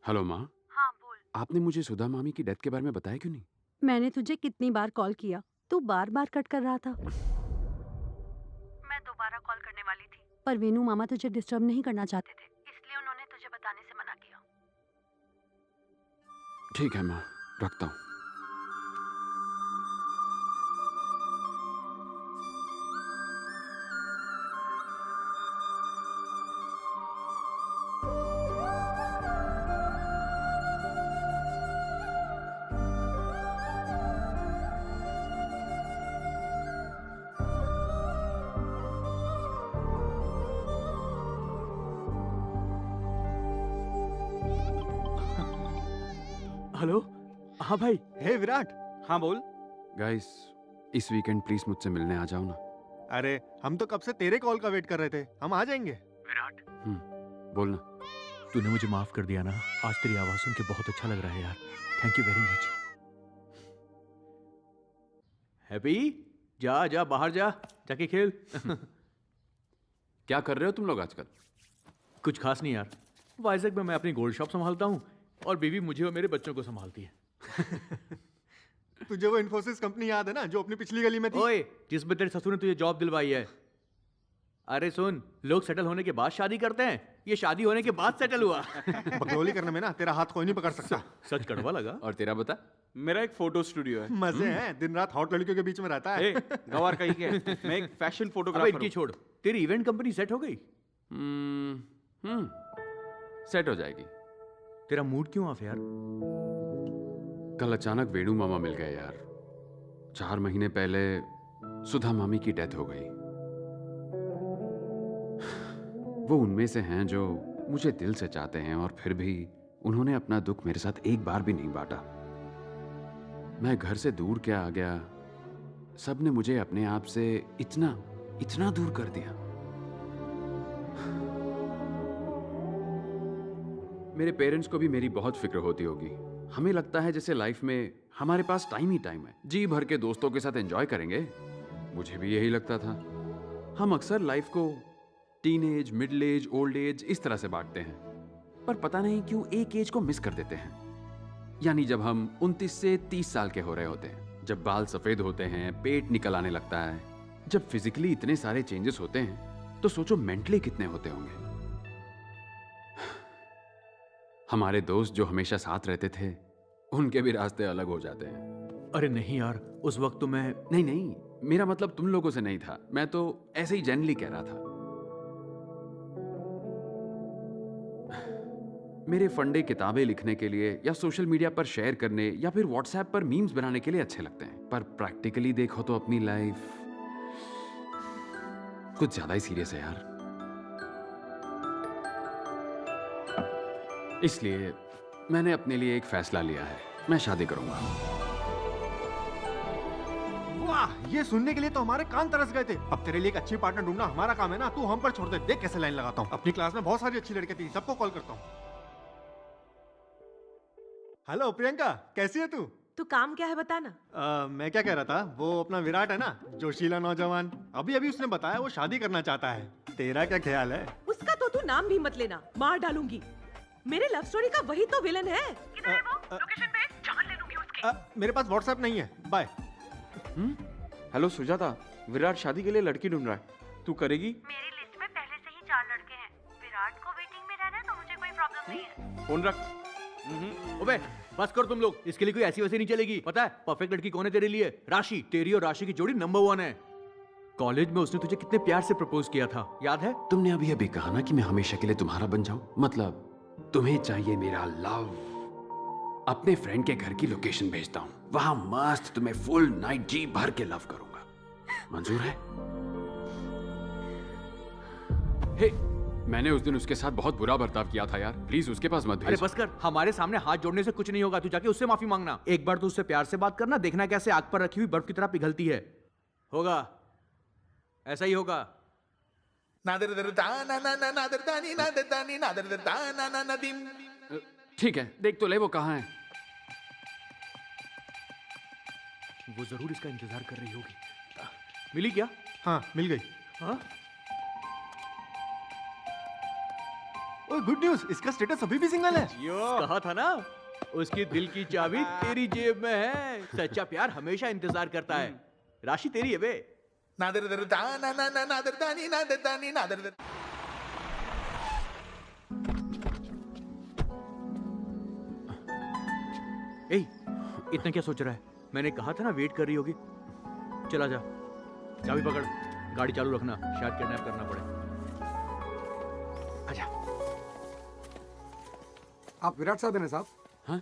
हेलो माँ। हाँ बोल। आपने मुझे सुधा मामी की डेथ के बारे में बताया क्यों नहीं? मैंने तुझे कितनी बार कॉल किया, तू बार बार कट कर रहा था। मैं दोबारा कॉल करने वाली थी, पर वेनू मामा तुझे डिस्टर्ब नहीं करना चाहते थे, इसलिए उन्होंने तुझे बताने से मना किया। ठीक है माँ, रखता हूँ। हेलो, हाँ भाई। हे विराट। हाँ बोल। गाइस, इस वीकेंड प्लीज मुझसे मिलने आ जाओ ना। अरे हम तो कब से तेरे कॉल का वेट कर रहे थे, हम आ जाएंगे। विराट, बोलना। तूने मुझे माफ कर दिया ना, आज तेरी आवाज सुन के बहुत अच्छा लग रहा है यार। Thank you very much. Happy, जा जा बाहर जा, जाके खेल। क्या कर रहे हो तुम लोग आजकल? कुछ खास नहीं यार, वाइजैक में मैं अपनी गोल्ड शॉप संभालता हूँ और बीवी मुझे और मेरे बच्चों को संभालती है। तुझे वो इन्फोसिस कंपनी याद है ना, जो अपनी पिछली गली में थी? ओए, जिसमें तेरे ससुर ने तुझे जॉब दिलवाई है। अरे सुन, लोग सेटल होने के बाद शादी करते हैं, ये शादी होने के बाद सेटल हुआ। बकरौली करने में ना तेरा हाथ कोई नहीं पकड़ सकता। सच कड़वा लगा। और तेरा बता? मेरा एक फोटो स्टूडियो है। मजे हैं, दिन रात हॉट लड़कियों के बीच में रहता है। गवार कहीं के, मैं एक फैशन अबे फोटोग्राफर इनकी छोड़, तेरी इवेंट कंपनी सेट हो गई? सेट हो जाएगी। तेरा मूड क्यों ऑफ यार? कल अचानक वेणु मामा मिल गए यार। 4 महीने पहले सुधा मामी की डेथ हो गई। वो उनमें से हैं जो मुझे दिल से चाहते हैं, और फिर भी उन्होंने अपना दुख मेरे साथ एक बार भी नहीं बांटा। मैं घर से दूर क्या आ गया, सबने मुझे अपने आप से इतना दूर कर दिया। मेरे पेरेंट्स को भी मेरी बहुत फिक्र होती होगी। हमें लगता है जैसे लाइफ में हमारे पास टाइम ही टाइम है, जी भर के दोस्तों के साथ एंजॉय करेंगे। मुझे भी यही लगता था। हम अक्सर लाइफ को teenage, middle age, old age इस तरह से बांटते हैं, पर पता नहीं क्यों एक एज को मिस कर देते हैं। यानी जब हम 29 से 30 साल के हो रहे होते हैं, जब बाल सफेद होते हैं, पेट निकल आने लगता है, जब फिजिकली इतने सारे चेंजेस होते हैं, तो सोचो मेंटली कितने होते होंगे। हमारे दोस्त जो हमेशा साथ रहते थे, उनके भी रास्ते अलग हो जाते हैं। अरे नहीं यार, उस वक्त तो मैं नहीं, मेरा मतलब तुम लोगों से नहीं था, मैं तो ऐसे ही जनरली कह रहा था। मेरे फंडे किताबें लिखने के लिए या सोशल मीडिया पर शेयर करने या फिर व्हाट्सएप पर मीम्स बनाने के लिए अच्छे लगते हैं, पर प्रैक्टिकली देखो तो अपनी लाइफ कुछ ज्यादा ही सीरियस है यार। इसलिए मैंने अपने लिए एक फैसला लिया है, मैं शादी करूंगा। वाह, ये सुनने के लिए तो हमारे कान तरस गए थे। अब तेरे लिए एक अच्छी पार्टनर ढूंढना हमारा काम है ना, तू हम पर छोड़ दे। देख कैसे लाइन लगाता हूँ। अपनी क्लास में बहुत सारी अच्छी लड़कियां थी, सबको कॉल करता हूँ। हेलो प्रियंका, कैसी है तू? तू काम क्या है बताना। मैं क्या कह रहा था, वो अपना विराट है ना, जोशीला नौजवान, अभी उसने बताया वो शादी करना चाहता है। तेरा क्या ख्याल है? उसका तो तू नाम भी मत लेना, मार डालूंगी। मेरे लव स्टोरी का वही तो विलन है। किधर है वो? लोकेशन भेज, जान ले लूंगी उसकी। मेरे पास व्हाट्सएप नहीं है, बाय। हेलो सुजाता, विराट शादी के लिए लड़की ढूंढ रहा है, तू करेगी? मेरी लिस्ट में पहले से ही 4 लड़के हैं। विराट को वेटिंग में रहना है तो मुझे कोई प्रॉब्लम नहीं है। फोन रख। अबे बस कर तुम लोग, इसके लिए कोई ऐसी वैसी नहीं चलेगी। पता है परफेक्ट लड़की कौन है तेरे लिए? राशि। तेरी और राशि की जोड़ी नंबर 1 है। कॉलेज में उसने तुझे कितने प्यार से प्रपोज किया था, याद है? तुमने अभी कहा ना कि मैं हमेशा के लिए तुम्हारा बन जाऊं, मतलब तुम्हें चाहिए मेरा लव। अपने फ्रेंड के घर की लोकेशन भेजता हूं, वहां मस्त तुम्हें फुल नाइट जी भर के लव करूंगा। मंजूर है? हे, मैंने उस दिन उसके साथ बहुत बुरा बर्ताव किया था यार, प्लीज उसके पास मत भेज। अरे बस कर, हमारे सामने हाथ जोड़ने से कुछ नहीं होगा। तू जाके उससे माफी मांगना। एक बार तू उससे प्यार से बात करना, देखना कैसे आग पर रखी हुई बर्फ की तरह पिघलती है। होगा, ऐसा ही होगा। ठीक है, देख तो ले वो कहाँ है। वो जरूर इसका इंतजार कर रही होगी। मिली क्या? हाँ, मिल गई। हाँ? ओह गुड न्यूज़, इसका स्टेटस अभी भी सिंगल है। कहा था ना, उसकी दिल की चाबी तेरी जेब में है। सच्चा प्यार हमेशा इंतजार करता है। राशि तेरी है बे। ए, इतना क्या सोच रहा है? मैंने कहा था ना वेट कर रही होगी। चला जा, चाबी पकड़, गाड़ी चालू रखना, शायद किडनैप करना पड़े। आजा। आप विराट साहब है ना साहब? हाँ?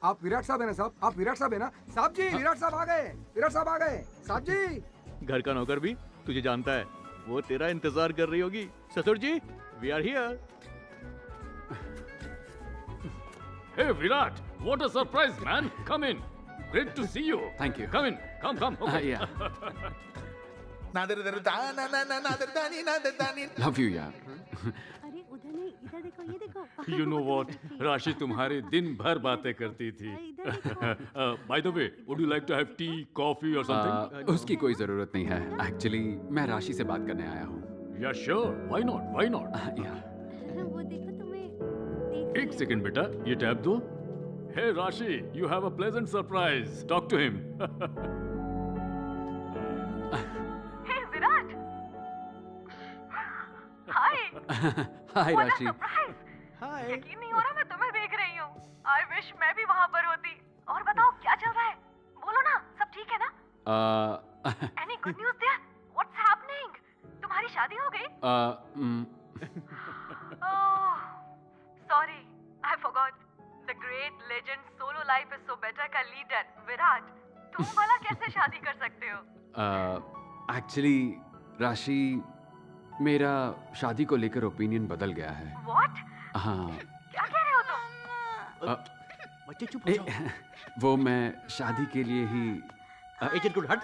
आप विराट साहब है ना साहब? आप विराट साहब है ना? साहब जी, विराट साहब आ गए। विराट साहब आ गए। साहब जी। घर का नौकर भी तुझे जानता है, वो तेरा इंतजार कर रही होगी। ससुर जी, we are here. Hey Virat, what a surprise, man! Come in. Great to see you. Thank you. Come in. Come. Okay. Yeah. Love you यार। अरे उधर नहीं, इधर देखो, ये देखो। You know what? राशि तुम्हारी दिन भर बातें करती थी। By the way, would you like to have tea, coffee or something? उसकी कोई जरूरत नहीं है। Actually, मैं राशि से बात करने आया हूँ। Yeah, sure. Why not? Why not? Yeah. वो देखो तुम्हें। एक सेकंड बेटा, ये टैब दो। Hey Rashi, you have a pleasant surprise. Talk to him. हे विराट। हाय। हाय राशि। हाय। यकीन नहीं हो रहा मैं तुम्हें देख रही हूँ। आई विश मैं भी वहाँ पर होती। और बताओ क्या चल रहा है? बोलो ना, सब ठीक है ना? Any good news there? What's happening? तुम्हारी शादी हो गई? Oh, sorry, I forgot. The great legend Solo Life is So Better का लीडर विराट, तुम भला कैसे शादी कर सकते हो? एक्चुअली राशि, मेरा शादी को लेकर ओपिनियन बदल गया है। What? हाँ। क्या कह रहे हो तुम? बच्चे चुप हो जाओ। वो मैं शादी के लिए ही। एक मिनट हट।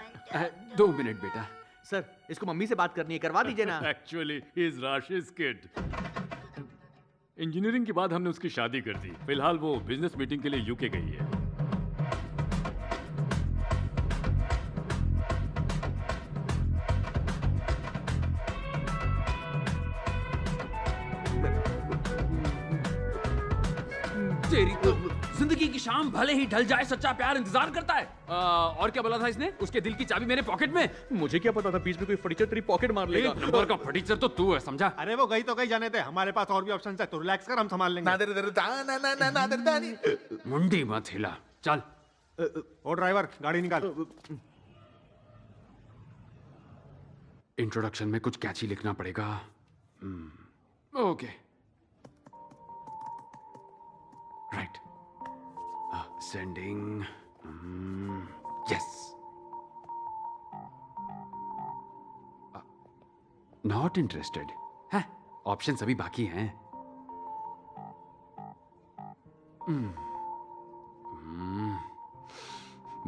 2 मिनट बेटा। सर, इसको मम्मी से बात करनी है, करवा दीजिए ना। Actually, he is Rashi's kid. Engineering के बाद हमने उसकी शादी कर दी। फिलहाल वो बिजनेस मीटिंग के लिए यूके गई है। तेरी तो जिंदगी की शाम भले ही ढल जाए, सच्चा प्यार इंतजार करता है। और क्या बोला था इसने? उसके दिल की चाबी मेरे पॉकेट में। मुझे क्या पता था बीच में कोई फटीचर तेरी पॉकेट मार लेगा। एक नंबर का फटीचर तो तू है, समझा? अरे वो गई तो गई, जाने दे, हमारे पास और भी ऑप्शन है, तो रिलैक्स कर, हम संभाल लेंगे। मुंडी मत हिला, चल। ओ ड्राइवर, गाड़ी निकाल। इंट्रोडक्शन में कुछ कैची लिखना पड़ेगा। Okay, right. Sending. Yes. Not interested है। ऑप्शन अभी बाकी हैं।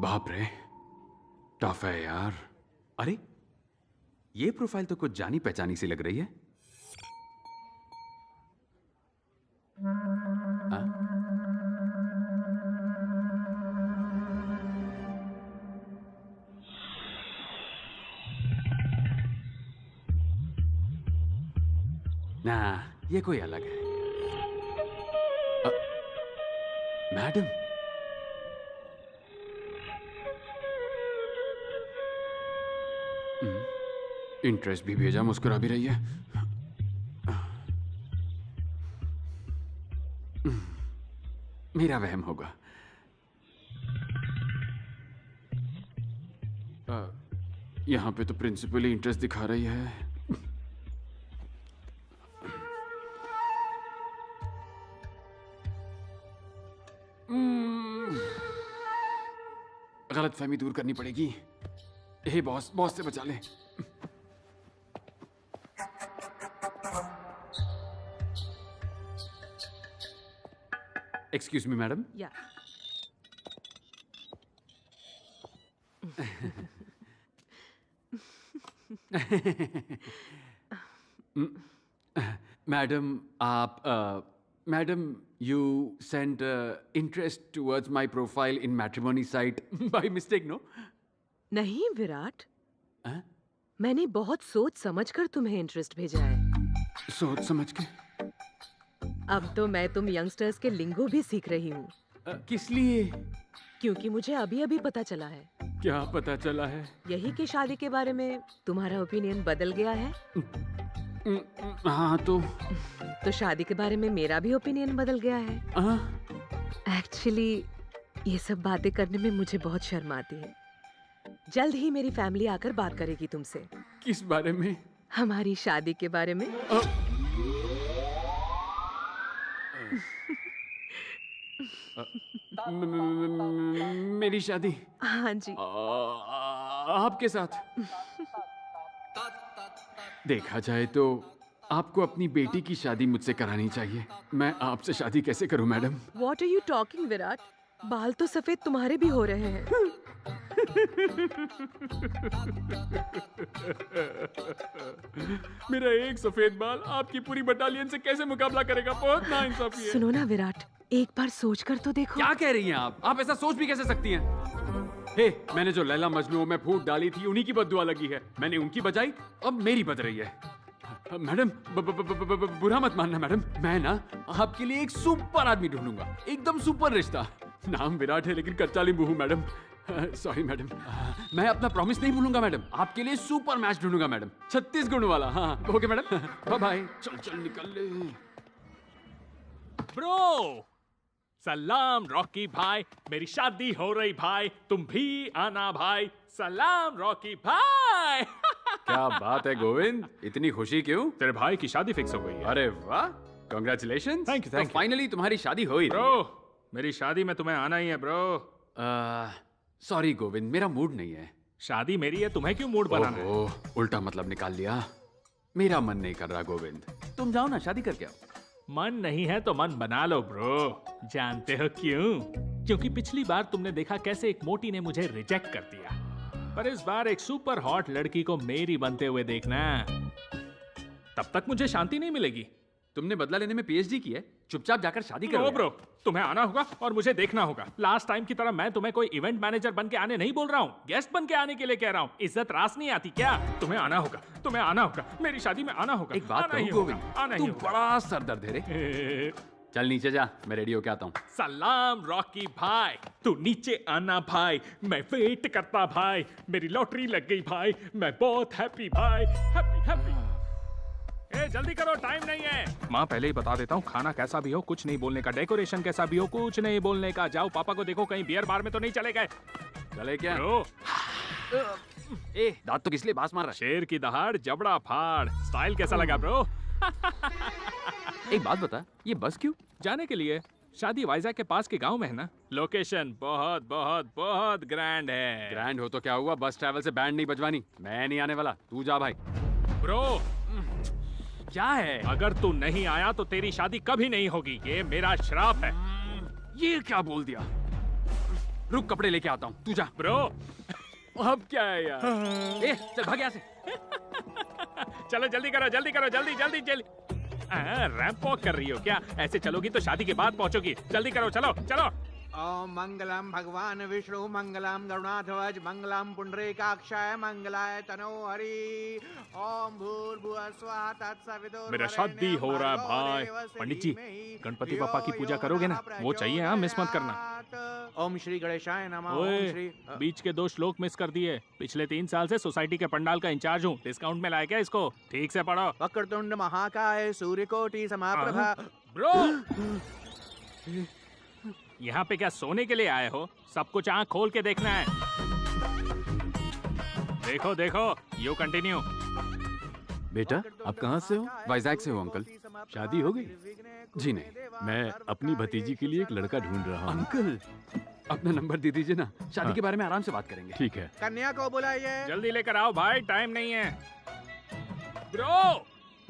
बाप रे, टफ है यार। अरे ये प्रोफाइल तो कुछ जानी पहचानी सी लग रही है। ना, ये कोई अलग है। मैडम, इंटरेस्ट भी भेजा, मुस्कुरा भी रही है। मेरा वहम होगा। यहां पे तो प्रिंसिपल ही इंटरेस्ट दिखा रही है। गलतफहमी दूर करनी पड़ेगी। हे बॉस, बॉस से बचा ले। Excuse me madam. या मैडम, आप madam, you sent interest towards my profile in matrimony site by mistake, no? नहीं विराट, मैंने बहुत सोच समझकर तुम्हें इंटरेस्ट भेजा है। सोच समझ के? अब तो मैं तुम यंगस्टर्स के लिंगो भी सीख रही हूँ। किस लिए? क्योंकि मुझे अभी अभी पता चला है। क्या पता चला है? यही कि शादी के बारे में तुम्हारा ओपिनियन बदल गया है। हाँ तो शादी के बारे में मेरा भी ओपिनियन बदल गया है। एक्चुअली ये सब बातें करने में मुझे बहुत शर्म आती है। जल्द ही मेरी फैमिली आकर बात करेगी तुमसे। किस बारे में? हमारी शादी के बारे में। मेरी शादी? हाँ जी। आपके साथ? देखा जाए तो आपको अपनी बेटी की शादी मुझसे करानी चाहिए। मैं आपसे शादी कैसे करूं madam? What are you talking, Virat? बाल तो सफेद तुम्हारे भी हो रहे हैं। मेरा एक सफेद बाल आपकी पूरी बटालियन से कैसे मुकाबला करेगा? बहुत नाइंसाफी है। सुनो ना विराट, एक बार सोच कर तो देखो। क्या कह रही हैं आप? आप ऐसा सोच भी कैसे सकती हैं? हे, मैंने जो लैला मजनू में फूट डाली थी, उन्हीं की बद्दुआ लगी है। मैंने उनकी बजाई, अब मेरी बज रही है। मैडम, बुरा मत मानना मैडम, मैं ना आपके लिए एक सुपर आदमी ढूंढूंगा, एकदम सुपर रिश्ता। नाम विराट है लेकिन कच्चा नींबू हूँ मैडम। सॉरी मैडम, मैं अपना प्रॉमिस नहीं भूलूंगा मैडम। आपके लिए सुपर मैच ढूंढूंगा मैडम, 36 गुण वाला। हाँ ओके मैडम, बाय बाय। चल चल निकल ले। ब्रो, सलाम रॉकी भाई, मेरी शादी हो रही भाई, तुम भी आना भाई। सलाम रॉकी भाई। क्या बात है गोविंद, इतनी खुशी क्यों? तेरे भाई की शादी फिक्स हो गई है। अरे वाह, congratulation. Thank you, thank you. Finally तुम्हारी शादी हो ही। ब्रो, मेरी शादी में तुम्हें आना ही है ब्रो। सॉरी गोविंद, मेरा मूड नहीं है। शादी मेरी है, तुम्हें क्यों मूड बनाना है? उल्टा मतलब निकाल लिया। मेरा मन नहीं कर रहा गोविंद, तुम जाओ ना, शादी करके आओ। मन नहीं है तो मन बना लो ब्रो। जानते हो क्यों? क्योंकि पिछली बार तुमने देखा कैसे एक मोटी ने मुझे रिजेक्ट कर दिया, पर इस बार एक सुपर हॉट लड़की को मेरी बनते हुए देखना। तब तक मुझे शांति नहीं मिलेगी। तुमने बदला लेने में पीएचडी की है, चुपचाप जाकर शादी करो। नो ब्रो, तुम्हें आना होगा और मुझे देखना होगा। लास्ट टाइम की तरह मैं तुम्हें कोई इवेंट मैनेजर बन के आने नहीं बोल रहा हूँ, गेस्ट बन के आने के लिए कह रहा हूँ। इज्जत रास नहीं आती क्या? तुम्हें आना होगा, तुम्हें आना होगा, मेरी शादी में आना होगा। एक बात कहूं गोविंद, तू बड़ा सरदर्द है रे। चल नीचे जा, मैं रेडी होके आता हूँ। सलाम रॉकी भाई, तू नीचे आना भाई, मैं वेट करता भाई, मेरी लॉटरी लग गई भाई, मैं बहुत हैप्पी भाई, हैप्पी हैप्पी। ए जल्दी करो, टाइम नहीं है। माँ पहले ही बता देता हूँ, खाना कैसा भी हो कुछ नहीं बोलने का, डेकोरेशन कैसा भी हो कुछ नहीं बोलने का। जाओ पापा को देखो कहीं बियर बार में तो नहीं चले गए। चले क्या? ए दांत तो किस लिए बास मार रहा? शेर की दहाड़ जबड़ा फाड़। स्टाइल कैसा लगा ब्रो? एक बात बता, ये बस क्यों? जाने के लिए। शादी वाइजैक के पास के गांव में है ना। लोकेशन बहुत बहुत बहुत ग्रैंड है। ग्रैंड हो तो क्या हुआ, बस ट्रैवल से बैंड नहीं बजवानी। मैं नहीं आने वाला, तू जा भाई। ब्रो क्या है? अगर तू नहीं आया तो तेरी शादी कभी नहीं होगी, ये मेरा श्राप है। ये क्या बोल दिया? रुक कपड़े लेके आता हूँ, तू जा। ब्रो अब क्या है यार? ए चल भाग यहाँ से। चलो जल्दी करो, जल्दी करो, जल्दी जल्दी जल्दी। रैंप वॉक कर रही हो क्या? ऐसे चलोगी तो शादी के बाद पहुंचोगी। जल्दी करो, चलो चलो। ओम मंगलम भगवान विष्णु मंगलम गरुणाध्वज मंगलम पुंडरीकाक्षाय मंगलाय तनो हरि। ओम भूर्भुवः स्वः तत्सवितुर्वरेण्यं। मेरा शादी हो रहा है भाई। पंडित जी गणपति पापा की पूजा करोगे ना? वो चाहिए, हाँ मिस मत करना। ओम श्री गणेशाय नमः। ओए, ओम श्री बीच के 2 श्लोक मिस कर दिए। पिछले 3 साल से सोसाइटी के पंडाल का इंचार्ज हूँ, डिस्काउंट में लाया क्या इसको? ठीक से पढ़ो। वक्रतुंड महाकाय सूर्यकोटि समप्रभा। ब्रो यहाँ पे क्या सोने के लिए आए हो? सब कुछ आँख खोल के देखना है। देखो देखो, यू कंटिन्यू। बेटा आप कहाँ से हो? वाइजैक से हो अंकल। शादी हो गई? जी नहीं। मैं अपनी भतीजी के लिए एक लड़का ढूंढ रहा हूँ। अंकल अपना नंबर दे दीजिए ना, शादी हाँ। के बारे में आराम से बात करेंगे। ठीक है। कन्या को बुलाइए। जल्दी लेकर आओ भाई, टाइम नहीं है। ब्रो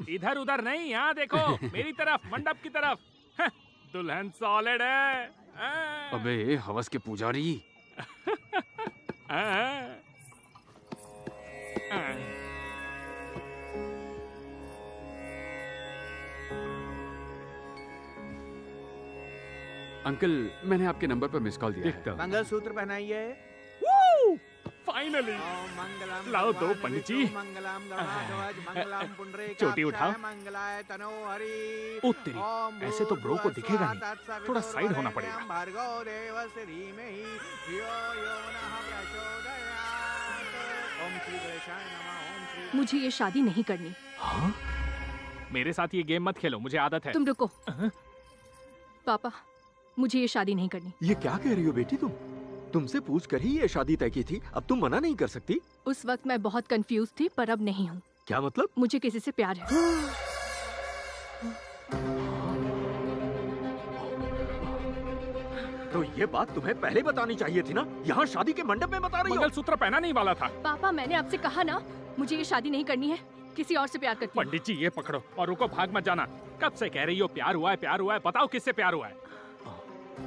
इधर उधर नहीं, यहाँ देखो मेरी तरफ, मंडप की तरफ। दुल्हन सॉलिड है। अबे हवस के पुजारी। अंकल मैंने आपके नंबर पर मिस कॉल दिया है। मंगलसूत्र पहनाइए। फाइनली लाओ दो पंडित जी। चोटी उठाओ। ओ तेरी, ऐसे तो ब्रो को दिखेगा नहीं, थोड़ा साइड होना पड़ेगा। मुझे ये शादी नहीं करनी। हाँ? मेरे साथ ये गेम मत खेलो, मुझे आदत है। तुम रुको। पापा मुझे ये शादी नहीं करनी। ये क्या कह रही हो बेटी तुम? तुमसे पूछ कर ही ये शादी तय की थी, अब तुम मना नहीं कर सकती। उस वक्त मैं बहुत कंफ्यूज थी, पर अब नहीं हूँ। क्या मतलब? मुझे किसी से प्यार है। तो ये बात तुम्हें पहले बतानी चाहिए थी ना, यहाँ शादी के मंडप में बता रही हो। मंगलसूत्र पहना नहीं वाला था। पापा मैंने आपसे कहा ना, मुझे ये शादी नहीं करनी है, किसी और से प्यार करती हूँ। पंडित जी ये पकड़ो और रुको, भाग मत जाना। कब से कह रही हो प्यार हुआ है, प्यार हुआ है? बताओ किससे प्यार हुआ है?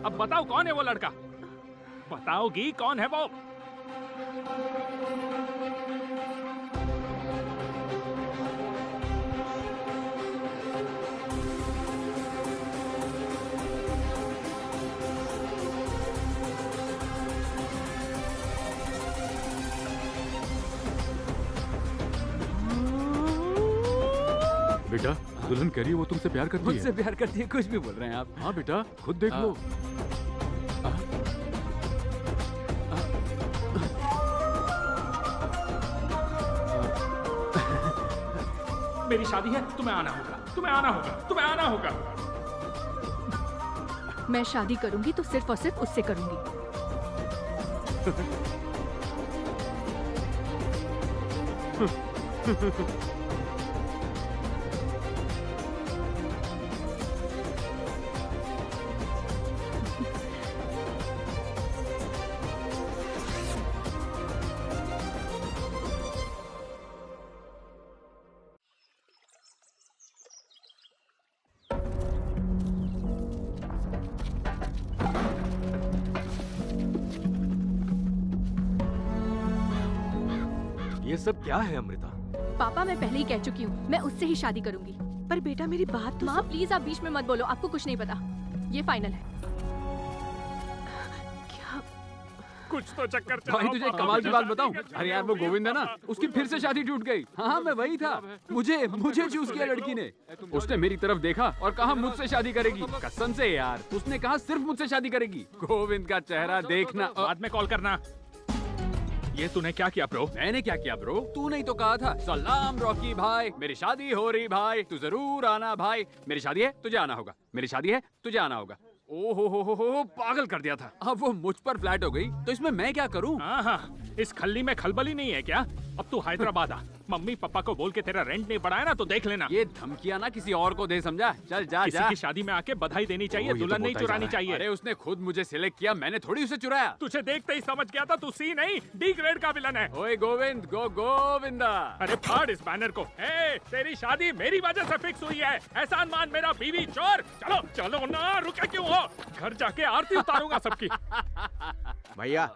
अब बताओ कौन है वो लड़का? बताओगी कौन है वो? बेटा दुल्हन कह रही है वो तुमसे प्यार करती है। मुझसे प्यार करती है? कुछ भी बोल रहे हैं आप। हाँ बेटा खुद देख लो। मेरी शादी है, तुम्हें आना होगा, तुम्हें आना होगा, तुम्हें आना होगा। मैं शादी करूंगी तो सिर्फ और सिर्फ उससे करूंगी। ये सब क्या है अमृता? पापा मैं पहले ही कह चुकी हूँ, मैं उससे ही शादी करूंगी। पर बेटा मेरी बात तो माँ प्लीज आप बीच में मत बोलो, आपको कुछ नहीं पता, ये फाइनल है। कुछ तो चक्कर चला। भाई तुझे एक कमाल की बात बताऊं? अरे यार वो गोविंद है ना, उसकी फिर से शादी टूट गई। हाँ मैं वही था, मुझे चूज किया लड़की ने। उसने मेरी तरफ देखा और कहा मुझसे शादी करेगी। कसम से यार, उसने कहा सिर्फ मुझसे शादी करेगी। गोविंद का चेहरा देखना। बाद में कॉल करना। ये तूने क्या किया ब्रो? मैंने क्या किया ब्रो? तूने ही तो कहा था सलाम रॉकी भाई, मेरी शादी हो रही भाई, तू जरूर आना भाई। मेरी शादी है, तुझे आना होगा। मेरी शादी है, तुझे आना होगा। ओहो हो, पागल कर दिया था। अब वो मुझ पर फ्लैट हो गई तो इसमें मैं क्या करूं? हाँ, इस खल्ली में खलबली नहीं है क्या? अब तू हैदराबाद आ, मम्मी पापा को बोल के तेरा रेंट नहीं बढ़ाया ना तो देख लेना। ये धमकियां ना किसी और को दे, समझा? चल जा किसी की शादी में आके बधाई देनी चाहिए, दुल्हन नहीं चुरानी चाहिए। अरे उसने खुद मुझे सिलेक्ट किया, मैंने थोड़ी उसे चुराया। तुझे देखते ही समझ गया था तू सी नहीं डी ग्रेड का विलन है। ओए गोविंद, गोविंदा। अरे फाड़ इस बैनर को। तेरी शादी मेरी वजह से फिक्स हुई है। एहसान मान मेरा बीवी चोर। चलो ना, रुके क्यों हो? घर जाके आरती उतारूंगा सबकी। भैया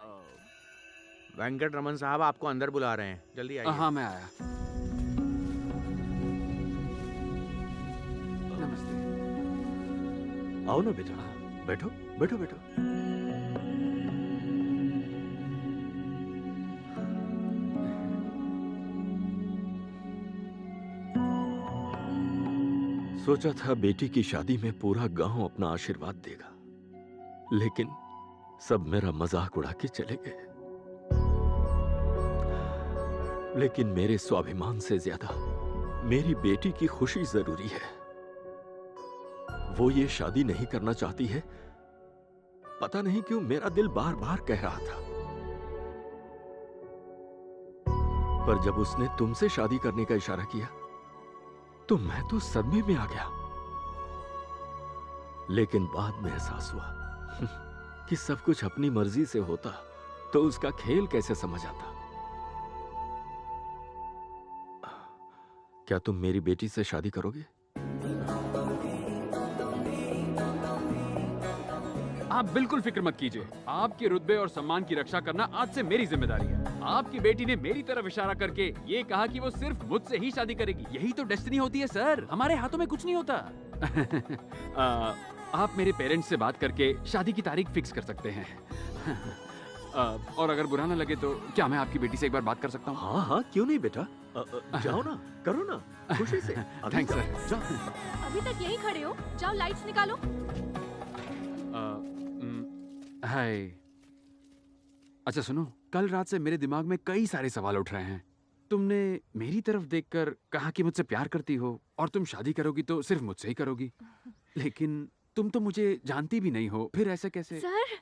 वेंकट रमन साहब आपको अंदर बुला रहे हैं, जल्दी आइए। हाँ मैं आया। नमस्ते। आओ ना बेटा, बैठो बैठो बैठो। सोचा था बेटी की शादी में पूरा गांव अपना आशीर्वाद देगा, लेकिन सब मेरा मजाक उड़ा के चले गए। लेकिन मेरे स्वाभिमान से ज्यादा मेरी बेटी की खुशी जरूरी है। वो ये शादी नहीं करना चाहती है, पता नहीं क्यों मेरा दिल बार बार कह रहा था। पर जब उसने तुमसे शादी करने का इशारा किया तो मैं तो सदमे में आ गया। लेकिन बाद में एहसास हुआ कि सब कुछ अपनी मर्जी से होता तो उसका खेल कैसे समझ आता। क्या तुम मेरी बेटी से शादी करोगे? आप बिल्कुल फिक्र मत कीजिए। आपके रुतबे और सम्मान की रक्षा करना आज से मेरी जिम्मेदारी है। आपकी बेटी ने मेरी तरफ इशारा करके ये कहा कि वो सिर्फ मुझसे ही शादी करेगी। यही तो डेस्टिनी होती है सर, हमारे हाथों में कुछ नहीं होता। आप मेरे पेरेंट्स से बात करके शादी की तारीख फिक्स कर सकते हैं। और अगर बुरा ना लगे तो क्या मैं आपकी बेटी से एक बार बात कर सकता हूँ? हाँ हाँ, क्यों नहीं बेटा, जाओ ना, करो ना, खुशी से। Thanks sir. जाओ। अभी तक यहीं खड़े हो, जाओ लाइट्स निकालो। हाय। अच्छा सुनो, कल रात से मेरे दिमाग में कई सारे सवाल उठ रहे हैं। तुमने मेरी तरफ देखकर कहा कि मुझसे प्यार करती हो और तुम शादी करोगी तो सिर्फ मुझसे ही करोगी, लेकिन तुम तो मुझे जानती भी नहीं हो, फिर ऐसे कैसे? सर,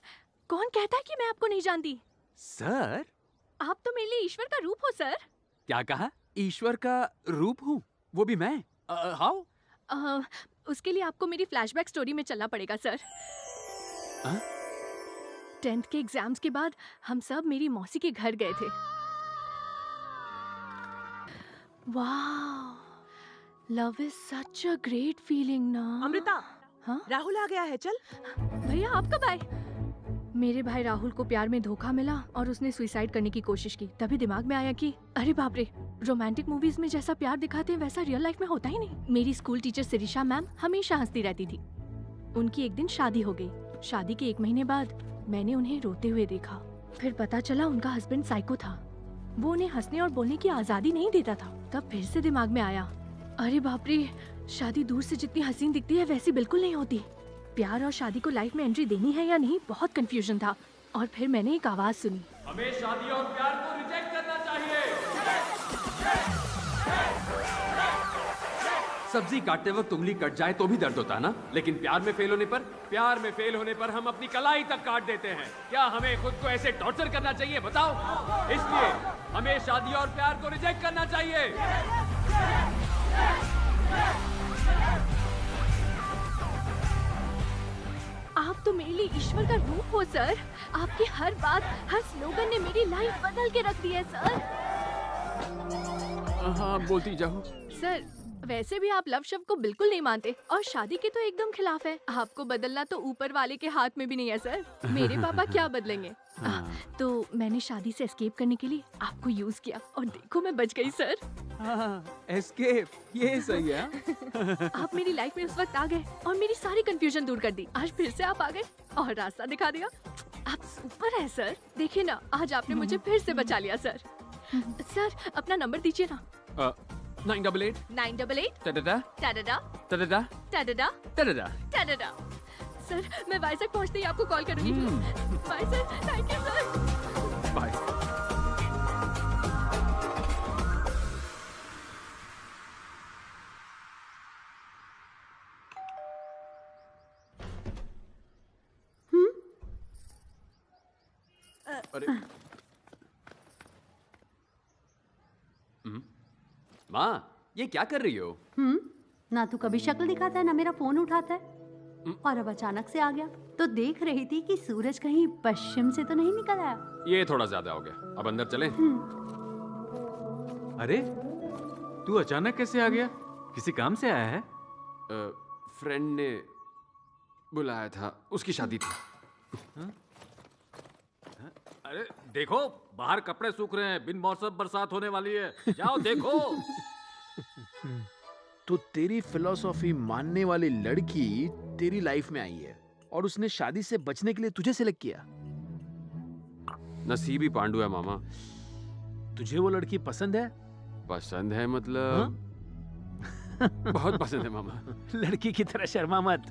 कौन कहता है कि मैं आपको नहीं जानती? सर, आप तो मेरे लिए ईश्वर का रूप हो सर। क्या कहा? ईश्वर का रूप हूँ? वो भी मैं? हाउ? उसके लिए आपको मेरी फ्लैशबैक स्टोरी में चलना पड़ेगा सर। 10th के एग्जाम्स के बाद हम सब मेरी मौसी के घर गए थे। वाह, love is such a great feeling ना। अमृता, हाँ? राहुल आ गया है, चल। भैया आप कब आए? मेरे भाई राहुल को प्यार में धोखा मिला और उसने सुसाइड करने की कोशिश की। तभी दिमाग में आया कि अरे बाप रे, रोमांटिक मूवीज में जैसा प्यार दिखाते हैं वैसा रियल लाइफ में होता ही नहीं। मेरी स्कूल टीचर सिरिशा मैम हमेशा हंसती रहती थी। उनकी एक दिन शादी हो गई। शादी के 1 महीने बाद मैंने उन्हें रोते हुए देखा। फिर पता चला उनका हस्बैंड साइको था। वो उन्हें हंसने और बोलने की आजादी नहीं देता था। तब फिर से दिमाग में आया, अरे बाप रे, शादी दूर से जितनी हसीन दिखती है वैसी बिल्कुल नहीं होती। प्यार और शादी को लाइफ में एंट्री देनी है या नहीं, बहुत कंफ्यूजन था। और फिर मैंने एक आवाज सुनी, हमें शादी और प्यार को रिजेक्ट करना चाहिए। सब्जी काटते वक्त उंगली कट जाए तो भी दर्द होता है ना, लेकिन प्यार में फेल होने पर हम अपनी कलाई तक काट देते हैं। क्या हमें खुद को ऐसे टॉर्चर करना चाहिए, बताओ? इसलिए हमें शादी और प्यार को रिजेक्ट करना चाहिए। आप तो मेरे लिए ईश्वर का रूप हो सर। आपकी हर बात, हर स्लोगन ने मेरी लाइफ बदल के रख दी है सर। हाँ बोलती जाओ। सर, वैसे भी आप लव शब्द को बिल्कुल नहीं मानते और शादी के तो एकदम खिलाफ है। आपको बदलना तो ऊपर वाले के हाथ में भी नहीं है सर। मेरे पापा क्या बदलेंगे? तो मैंने शादी से एस्केप करने के लिए आपको यूज किया और देखो मैं बच गई सर। एस्केप, ये सही है। आप मेरी लाइफ में उस वक्त आ गए और मेरी सारी कंफ्यूजन दूर कर दी। आज फिर से आप आ गए और रास्ता दिखा दिया। आप सुपर है सर। देखिए ना, आज आपने मुझे फिर से बचा लिया सर। सर अपना नंबर दीजिए ना। 988 988 टडडा टाडा टडडा टाडा टडडा। टाडा। सर मैं वाइजैक पहुंचते ही आपको कॉल करूंगी। Bye sir, thank you sir. Bye. अरे माँ, ये क्या कर रही हो? ना तू कभी शक्ल दिखाता है ना मेरा फोन उठाता है, और अब अचानक से आ गया। तो देख रही थी कि सूरज कहीं पश्चिम से तो नहीं निकल आया। ये थोड़ा ज्यादा हो गया, अब अंदर चलें? अरे तू अचानक कैसे आ गया? किसी काम से आया है? फ्रेंड ने बुलाया था, उसकी शादी थी। अरे देखो, बाहर कपड़े सूख रहे हैं, बिन मौसम बरसात होने वाली है, जाओ देखो। तो तेरी फिलॉसफी मानने वाली लड़की तेरी लाइफ में आई है और उसने शादी से बचने के लिए तुझे सिलेक्ट किया। नसीब ही पांडु है मामा। तुझे वो लड़की पसंद है? पसंद है मतलब बहुत पसंद है मामा। लड़की की तरह शर्मा मत।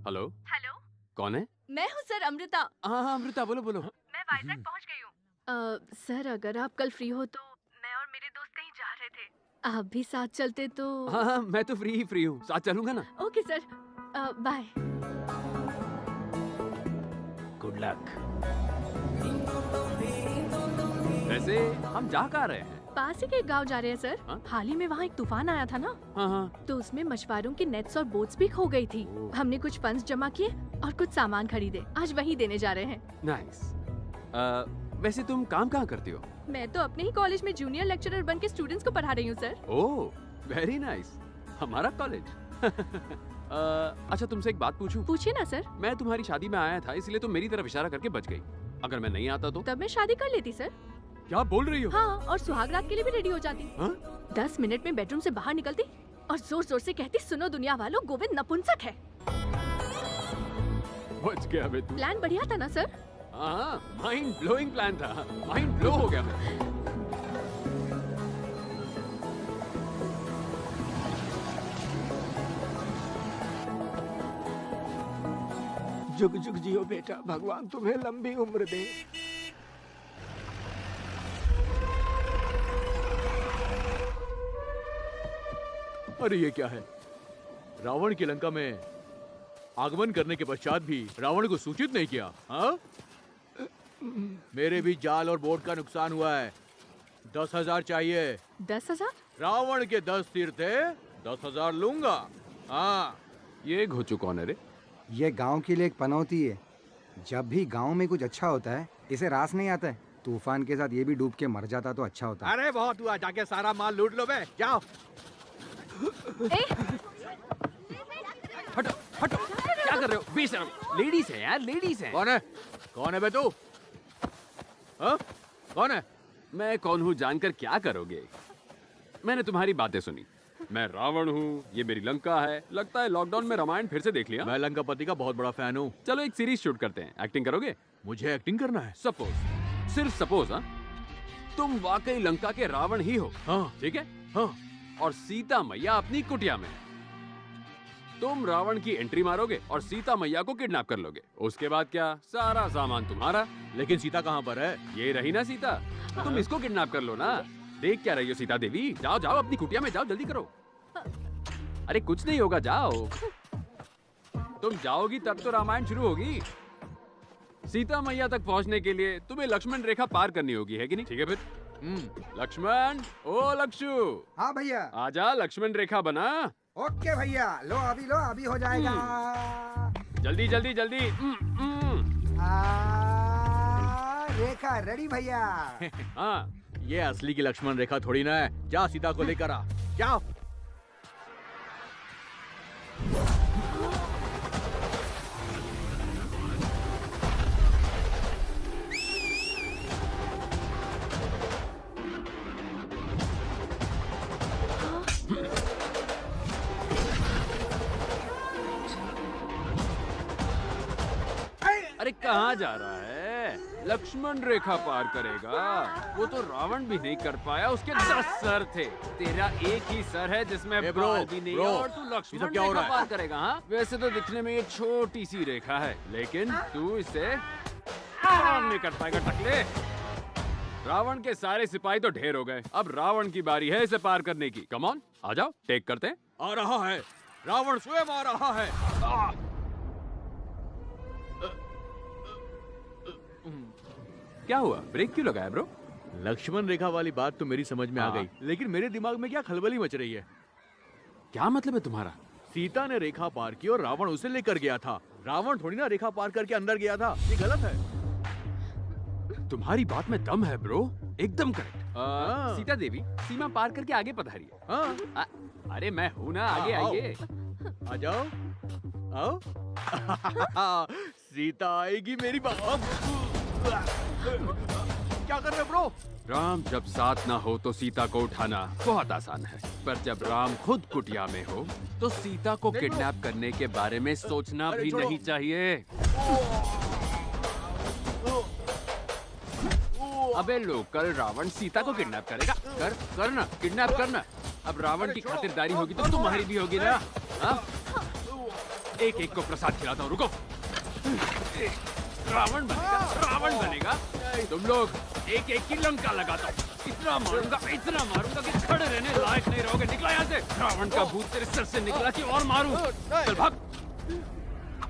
हेलो हेलो, कौन है? मैं हूँ सर, अमृता। हाँ अमृता, बोलो बोलो। मैं वाइजैक पहुंच गई हूँ। सर अगर आप कल फ्री हो तो मैं और मेरे दोस्त कहीं जा रहे थे, आप भी साथ चलते तो। हाँ मैं तो फ्री हूँ, साथ चलूंगा ना। Okay sir, bye. Good luck. वैसे हम जा कहाँ रहे हैं? पास ही के एक गांव जा रहे हैं सर। हाल ही में वहाँ एक तूफान आया था ना। हाँ। तो उसमें मछुआरों की नेट्स और बोट्स भी खो गई थी। हमने कुछ फंड्स जमा किए और कुछ सामान खरीदे, आज वहीं देने जा रहे हैं। नाइस। वैसे तुम काम कहाँ करती हो? मैं तो अपने ही कॉलेज में जूनियर लेक्चरर बन के स्टूडेंट्स को पढ़ा रही हूँ सर। ओह वेरी नाइस, हमारा कॉलेज। अच्छा तुमसे एक बात पूछूं? पूछिए ना सर। मैं तुम्हारी शादी में आया था, इसलिए तुम मेरी तरफ इशारा करके बच गई। अगर मैं नहीं आता तो? तब मैं शादी कर लेती सर। क्या बोल रही हो? हाँ, और सुहाग रात के लिए भी रेडी हो जाती। हाँ? 10 मिनट में बेडरूम से बाहर निकलती और जोर जोर से कहती, सुनो दुनिया वालों, गोविंद नपुंसक है। बच गया बे तू। प्लान बढ़िया था ना सर? हाँ, माइंड ब्लोइंग प्लान था, माइंड ब्लो हो गया मैं। जुग जुग जियो बेटा, भगवान तुम्हें लंबी उम्र दे। अरे ये क्या है? रावण की लंका में आगमन करने के पश्चात भी रावण को सूचित नहीं किया। हाँ? मेरे भी जाल और बोट का नुकसान हुआ है। 10,000 चाहिए। 10,000? रावण के 10 तीर थे, 10,000 लूंगा। हाँ। ये घोचू कौन है रे? ये गांव के लिए एक पनौती है। जब भी गांव में कुछ अच्छा होता है, इसे रास नहीं आता है। तूफान के साथ ये भी डूब के मर जाता तो अच्छा होता। अरे बहुत हुआ, जाके सारा माल लूट लो बे, जाओ। हटो हटो, क्या कर रहे हो? बेशरम, लेडीज है यार, लेडीज है। कौन है बे तू? हाँ? कौन है? मैं कौन हूँ जानकर क्या करोगे? मैंने तुम्हारी बातें सुनी। मैं रावण हूँ, ये मेरी लंका है। लगता है लॉकडाउन में रामायण फिर से देख लिया। मैं लंकापति का बहुत बड़ा फैन हूँ। चलो एक सीरीज शूट करते हैं, एक्टिंग करोगे? मुझे एक्टिंग करना है? सपोज, सिर्फ सपोज, हाँ, तुम वाकई लंका के रावण ही हो। हाँ। ठीक है? हाँ। और सीता मैया अपनी कुटिया में। तुम रावण की एंट्री मारोगे और सीता मैया को किडनैप कर लोगे। उसके बाद क्या? सारा सामान तुम्हारा। लेकिन सीता कहाँ पर है? ये रही ना सीता। तुम इसको किडनैप कर लो ना। देख क्या रही हो सीता देवी? जाओ जाओ अपनी कुटिया में जाओ, जल्दी करो। अरे कुछ नहीं होगा, जाओ। तुम जाओगी तब तो रामायण शुरू होगी। सीता मैया तक पहुंचने के लिए तुम्हें लक्ष्मण रेखा पार करनी होगी, है कि नहीं? ठीक है फिर? लक्ष्मण, ओ लक्षु। हाँ भैया। आजा, लक्ष्मण रेखा बना। ओके भैया, लो अभी हो जाएगा। जल्दी जल्दी जल्दी। रेखा रेडी भैया। हाँ, ये असली की लक्ष्मण रेखा थोड़ी ना है। जा सीता को लेकर आ, जाओ। कहाँ जा रहा है? लक्ष्मण रेखा पार करेगा। वो तो रावण भी नहीं कर पाया, उसके 10 सर थे। तेरा एक ही सर है जिसमें बाल भी नहीं है और तू लक्ष्मण रेखा पार करेगा। हाँ, वैसे तो दिखने में ये छोटी सी रेखा है, लेकिन तू इसे पार नहीं कर पाएगा टकले। रावण के सारे सिपाही तो ढेर हो गए, अब रावण की बारी है इसे पार करने की। कम ऑन, आ जाओ, टेक करते हैं। आ रहा है, रावण स्वयं आ रहा है। क्या हुआ, ब्रेक क्यों लगाया ब्रो? लक्ष्मण रेखा वाली बात तो मेरी समझ में आ गई, लेकिन मेरे दिमाग में क्या खलबली मच रही है। क्या मतलब है तुम्हारा? सीता ने रेखा पार की और रावण उसे लेकर गया था। रावण थोड़ी ना रेखा पार करके अंदर गया था, ये गलत है। तुम्हारी बात में दम है ब्रो, एकदम करेक्ट। सीता देवी सीमा पार करके आगे पधारी है। अरे मैं हूँ ना, आगे आइए। आ जाओ, आओ। सीता आएगी मेरी बात। क्या कर रहे ब्रो? राम जब साथ ना हो तो सीता को उठाना बहुत आसान है, पर जब राम खुद कुटिया में हो तो सीता को किडनैप करने के बारे में सोचना भी नहीं चाहिए। अबे लोकल रावण सीता को किडनैप करेगा? करना, किडनैप करना। अब रावण की खातिरदारी होगी तो तुम्हारी भी होगी ना। एक एक को प्रसाद खिलाता हूँ, रुको। रावण बनेगा। तुम लोग एक एक की लंका लगाता हूँ। इतना मारूंगा कि खड़े रहने लायक नहीं रहोगे। निकला यहाँ से। रावण का भूत तेरे सर से निकला कि और मारूं? चल भाग।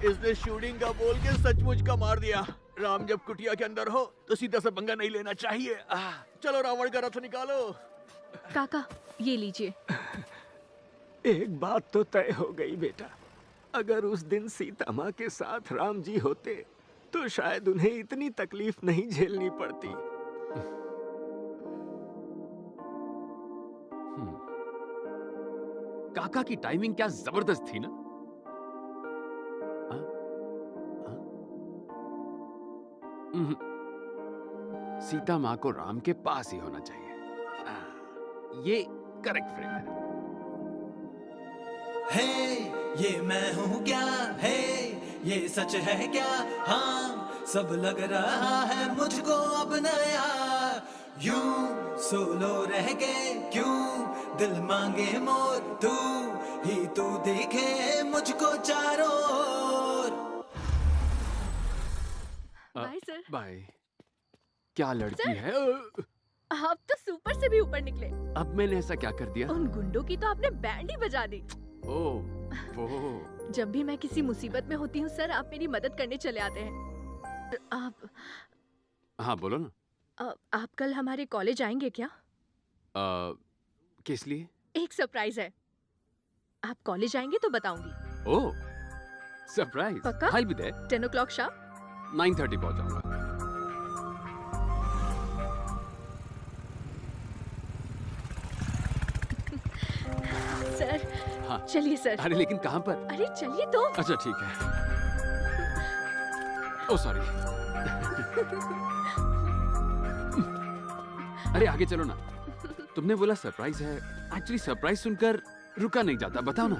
इसने शूटिंग का बोल के सचमुच का मार दिया। राम जब कुटिया के अंदर हो तो सीता से पंगा नहीं लेना चाहिए। चलो रावण का रथ निकालो। काका ये लीजिए। एक बात तो तय हो गई बेटा, अगर उस दिन सीता माँ के साथ राम जी होते तो शायद उन्हें इतनी तकलीफ नहीं झेलनी पड़ती। काका की टाइमिंग क्या जबरदस्त थी ना। सीता माँ को राम के पास ही होना चाहिए। ये करेक्ट फ्रेम है। हे ये मैं हूँ क्या, हे ये सच है क्या, हाँ सब लग रहा है मुझको अब नया। यूं सोलो रह के क्यों दिल मांगे मोर, तू ही तू देखे मुझको चारों ओर। Bye sir. बाय। क्या लड़की सर? है? आप तो सुपर से भी ऊपर निकले। अब मैंने ऐसा क्या कर दिया? उन गुंडों की तो आपने बैंड ही बजा दी। ओह, जब भी मैं किसी मुसीबत में होती हूँ सर, आप मेरी मदद करने चले आते हैं। आप हाँ बोलो ना। आप कल हमारे कॉलेज आएंगे क्या? किस लिए? एक सरप्राइज है। आप कॉलेज आएंगे तो बताऊंगी। ओह, सरप्राइज। पक्का? I'll be there. 10 o'clock sharp. 9:30 पहुंच जाऊंगा। सर हाँ। चलिए सर। अरे लेकिन कहाँ पर? अरे चलिए तो। अच्छा ठीक है। Oh sorry. अरे आगे चलो ना। तुमने बोला सरप्राइज है, एक्चुअली सरप्राइज सुनकर रुका नहीं जाता, बताओ ना।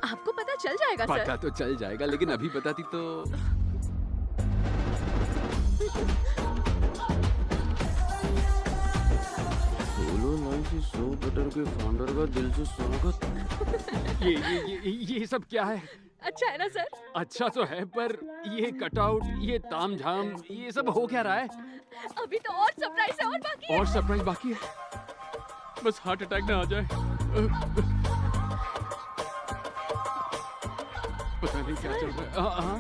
आपको पता चल जाएगा सर। पता तो चल जाएगा, लेकिन अभी बताती तो। Solo life is so better के फाउंडर का दिल से स्वागत। ये सब क्या है? अच्छा है ना सर? अच्छा तो है, पर ये कटआउट, ये तामझाम, ये सब हो क्या रहा है? अभी तो और सरप्राइज है, और बाकी है। और सरप्राइज बाकी है? बस हार्ट अटैक ना आ जाए। पता नहीं क्या चल रहा है।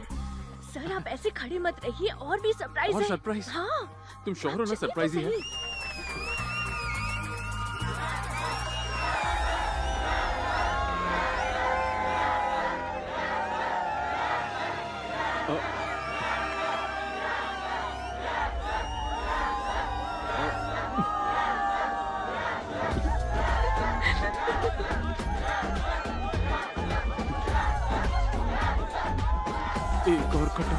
सर आप ऐसे खड़े मत रहिए, और भी सरप्राइज है। और सरप्राइज? हाँ। तुम श्योर हो ना सरप्राइज ही है? एक और कटा,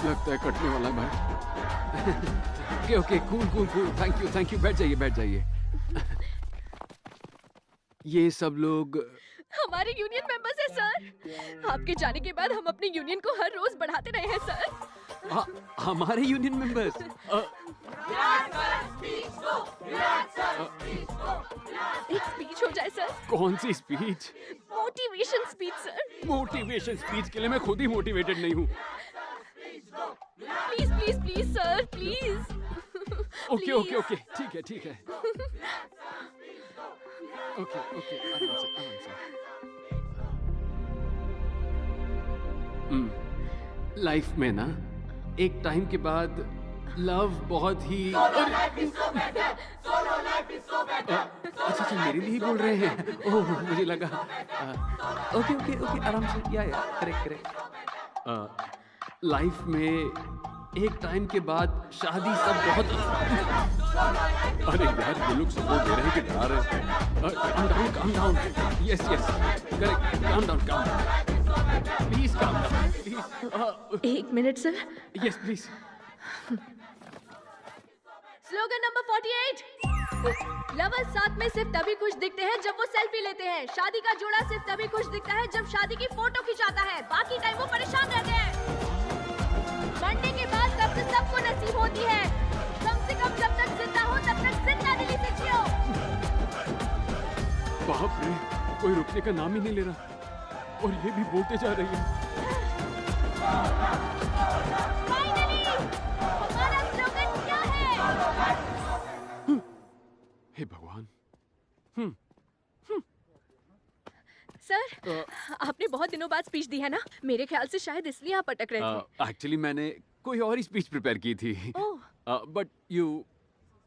लगता है कटने वाला भाई। ओके कूल, थैंक यू, बैठ जाइए। ये सब लोग हमारे यूनियन मेंबर्स हैं सर। आपके जाने के बाद हम अपने यूनियन को हर रोज बढ़ाते रहे हैं सर। हमारे यूनियन मेंबर्स। एक स्पीच हो जाए सर। कौन सी speech? Motivation speech sir. Motivation speech के लिए मैं खुद ही मोटिवेटेड नहीं हूँ। Please please please sir please. Okay okay okay, ठीक है ठीक है। ओके ओके, आराम से आराम से। लाइफ में ना एक टाइम के बाद लव बहुत ही अच्छा मेरे लिए ही बोल रहे हैं। ओह मुझे लगा। ओके ओके ओके, आराम से। या करेक्ट करेक्ट। लाइफ में एक टाइम के बाद शादी सब बहुत अरे यार ये लोग सपोर्ट दे रहे हैं कि डरा रहे हैं। Calm down. Yes yes correct, calm down please, calm down please. 1 minute sir. Yes please. Slogan number 48। Lovers साथ में सिर्फ तभी खुश दिखते हैं जब वो सेल्फी लेते हैं। शादी का जोड़ा सिर्फ तभी खुश दिखता है जब शादी की फोटो खिंचाता है, बाकी टाइम वो परेशान रहते हैं। मरने के बाद कब्र सबको नसीब होती है, कम से कम जब तक जिंदा हो तब तक जिंदा दिली से जियो। बाप रे, कोई रुकने का नाम ही नहीं ले रहा और ये भी बोलते जा रही है। फाइनली हमारा स्लोगन क्या है? हे भगवान। सर आपने बहुत दिनों बाद स्पीच दी है ना, मेरे ख्याल से शायद इसलिए आप अटक रहे थे। एक्चुअली मैंने कोई और ही स्पीच प्रिपेयर की थी, but you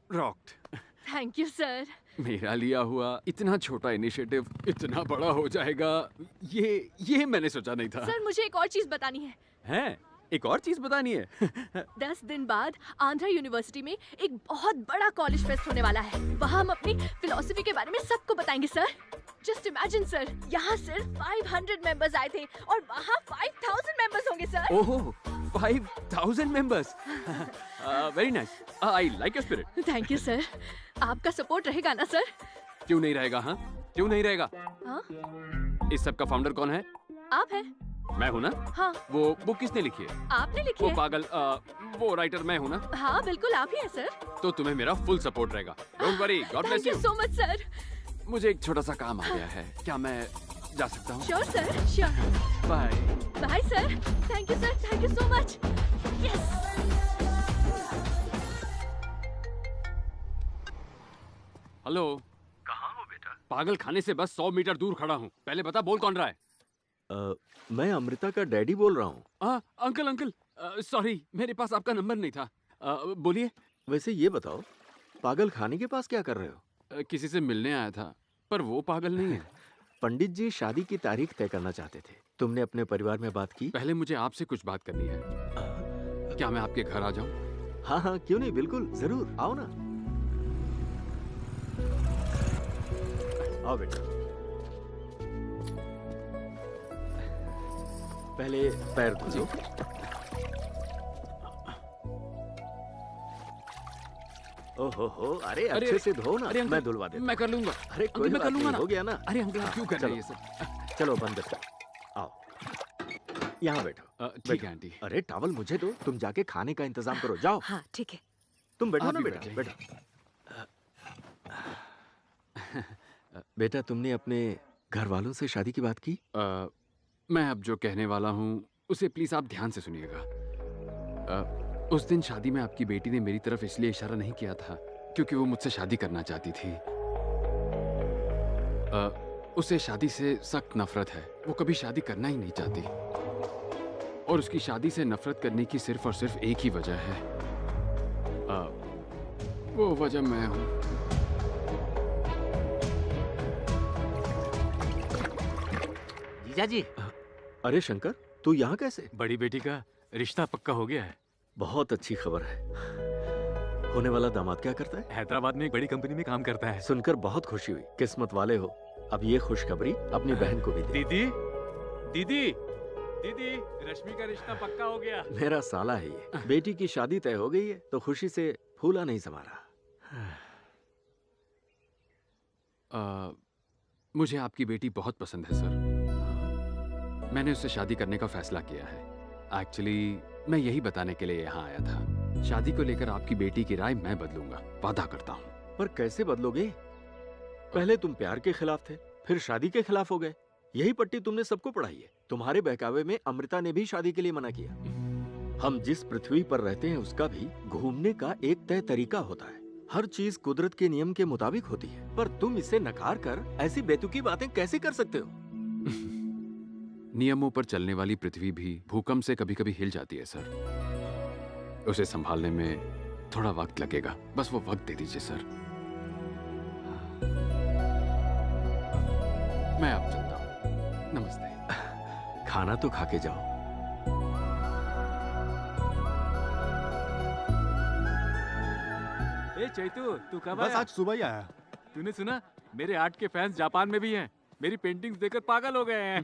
rocked. Thank you sir. मेरा लिया हुआ इतना छोटा इनिशिएटिव इतना बड़ा हो जाएगा, ये मैंने सोचा नहीं था। सर मुझे एक और चीज बतानी है। हैं? एक और चीज बतानी है? 10 दिन बाद आंध्रा यूनिवर्सिटी में एक बहुत बड़ा कॉलेज फेस्ट होने वाला है। वहाँ हम अपनी फिलॉसफी के बारे में सबको बताएंगे सर। जस्ट इमेजिन सर, यहाँ सिर्फ 500 मेंबर्स आए थे और वहाँ 5000 मेंबर्स होंगे sir. Oh 5000 members. Very nice, I like your spirit. Thank you sir. आपका सपोर्ट रहेगा ना सर? क्यों नहीं रहेगा? हाँ क्यों नहीं रहेगा? हाँ? इस सब का फाउंडर कौन है? आप हैं। मैं हूँ ना? हाँ। वो बुक किसने लिखी है? आपने लिखी वो है। पागल वो राइटर मैं हूँ ना? हाँ बिल्कुल आप ही हैं सर। तो तुम्हें मेरा फुल सपोर्ट रहेगा। Don't worry, God bless thank you. You so much sir. मुझे एक छोटा सा काम आ गया है, क्या मैं जा सकता हूँ? Sure sir, sure. Bye bye sir. Thank you sir, thank you so much. Yes. Hello, कहाँ हो बेटा? पागल खाने से बस 100 मीटर दूर खड़ा हूँ। पहले बता बोल कौन रहा है? मैं अमृता का डैडी बोल रहा हूँ। अंकल सॉरी, मेरे पास आपका नंबर नहीं था। बोलिए। वैसे ये बताओ, पागल खाने के पास क्या कर रहे हो? किसी से मिलने आया था, पर वो पागल नहीं है। पंडित जी शादी की तारीख तय करना चाहते थे। तुमने अपने परिवार में बात की? पहले मुझे आपसे कुछ बात करनी है। क्या मैं आपके घर आ जाऊं? हाँ हाँ क्यों नहीं, बिल्कुल जरूर आओ ना। आओ बेटा। पहले पैर धो। ओहो, अरे अच्छे से धो ना। अरे मैं धुलवा देता। मैं कर लूंगा। अरे कोई मैं बात कर लूंगा नहीं, ना। हो गया ना। अरे अंकल आप क्यों कर रहे हैं ये सब? चलो बंद कर। आओ यहाँ बैठो। ठीक है आंटी। अरे टॉवल मुझे दो, तुम जाके खाने का इंतजाम करो, जाओ। हाँ ठीक है। तुम बैठो आप ना भी बेटा, बैठो। बेटा तुमने अपने घर वालों से शादी की बात की? मैं अब जो कहने वाला हूँ उसे प्लीज आप ध्यान से सुनिएगा। उस दिन शादी में आपकी बेटी ने मेरी तरफ इसलिए इशारा नहीं किया था क्योंकि वो मुझसे शादी करना चाहती थी। उसे शादी से सख्त नफरत है, वो कभी शादी करना ही नहीं चाहती और उसकी शादी से नफरत करने की सिर्फ और सिर्फ एक ही वजह है। वो वजह मैं हूँ। जीजा जी। अरे शंकर, तू यहाँ कैसे? बड़ी बेटी का रिश्ता पक्का हो गया है। बहुत अच्छी खबर है। होने वाला दामाद क्या करता है? हैदराबाद में एक बड़ी कंपनी में काम करता है। सुनकर बहुत खुशी हुई, किस्मत वाले हो। अब ये खुशखबरी अपनी बहन को भी दे। दीदी दीदी दीदी, रश्मि का रिश्ता पक्का हो गया। मेरा साला है ये। बेटी की शादी तय हो गई है तो खुशी से फूला नहीं समा रहा। मुझे आपकी बेटी बहुत पसंद है सर। मैंने उससे शादी करने का फैसला किया है। एक्चुअली मैं यही बताने के लिए यहाँ आया था। शादी को लेकर आपकी बेटी की राय मैं बदलूंगा, वादा करता हूँ। पर कैसे बदलोगे? पहले तुम प्यार के खिलाफ थे, फिर शादी के खिलाफ हो गए। यही पट्टी तुमने सबको पढ़ाई है। तुम्हारे बहकावे में अमृता ने भी शादी के लिए मना किया। हम जिस पृथ्वी पर रहते हैं उसका भी घूमने का एक तय तरीका होता है। हर चीज कुदरत के नियम के मुताबिक होती है, पर तुम इसे नकार कर ऐसी बेतुकी बातें कैसे कर सकते हो? नियमों पर चलने वाली पृथ्वी भी भूकंप से कभी कभी हिल जाती है सर। उसे संभालने में थोड़ा वक्त लगेगा, बस वो वक्त दे दीजिए सर। मैं अब चलता हूँ, नमस्ते। खाना तो खा के जाओ। ए चैतू, तू कब बस आया? आज सुबह ही आया। तूने सुना मेरे आर्ट के फैंस जापान में भी हैं। मेरी पेंटिंग्स देखकर पागल हो गए हैं।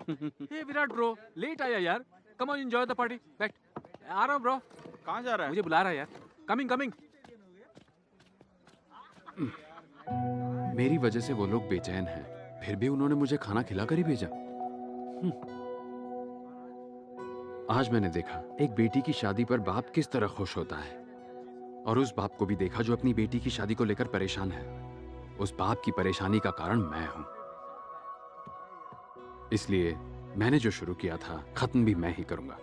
ए विराट ब्रो, लेट आया यार। Come on, enjoy the party. बैठ। आ रहा हूँ ब्रो। कहाँ जा रहा है? मुझे बुला रहा है यार। Coming coming. मेरी वजह से वो लोग बेचैन हैं, फिर भी उन्होंने मुझे खाना खिलाकर ही भेजा। आज मैंने देखा एक बेटी की शादी पर बाप किस तरह खुश होता है, और उस बाप को भी देखा जो अपनी बेटी की शादी को लेकर परेशान है। उस बाप की परेशानी का कारण मैं हूं। इसलिए मैंने जो शुरू किया था खत्म भी मैं ही करूंगा,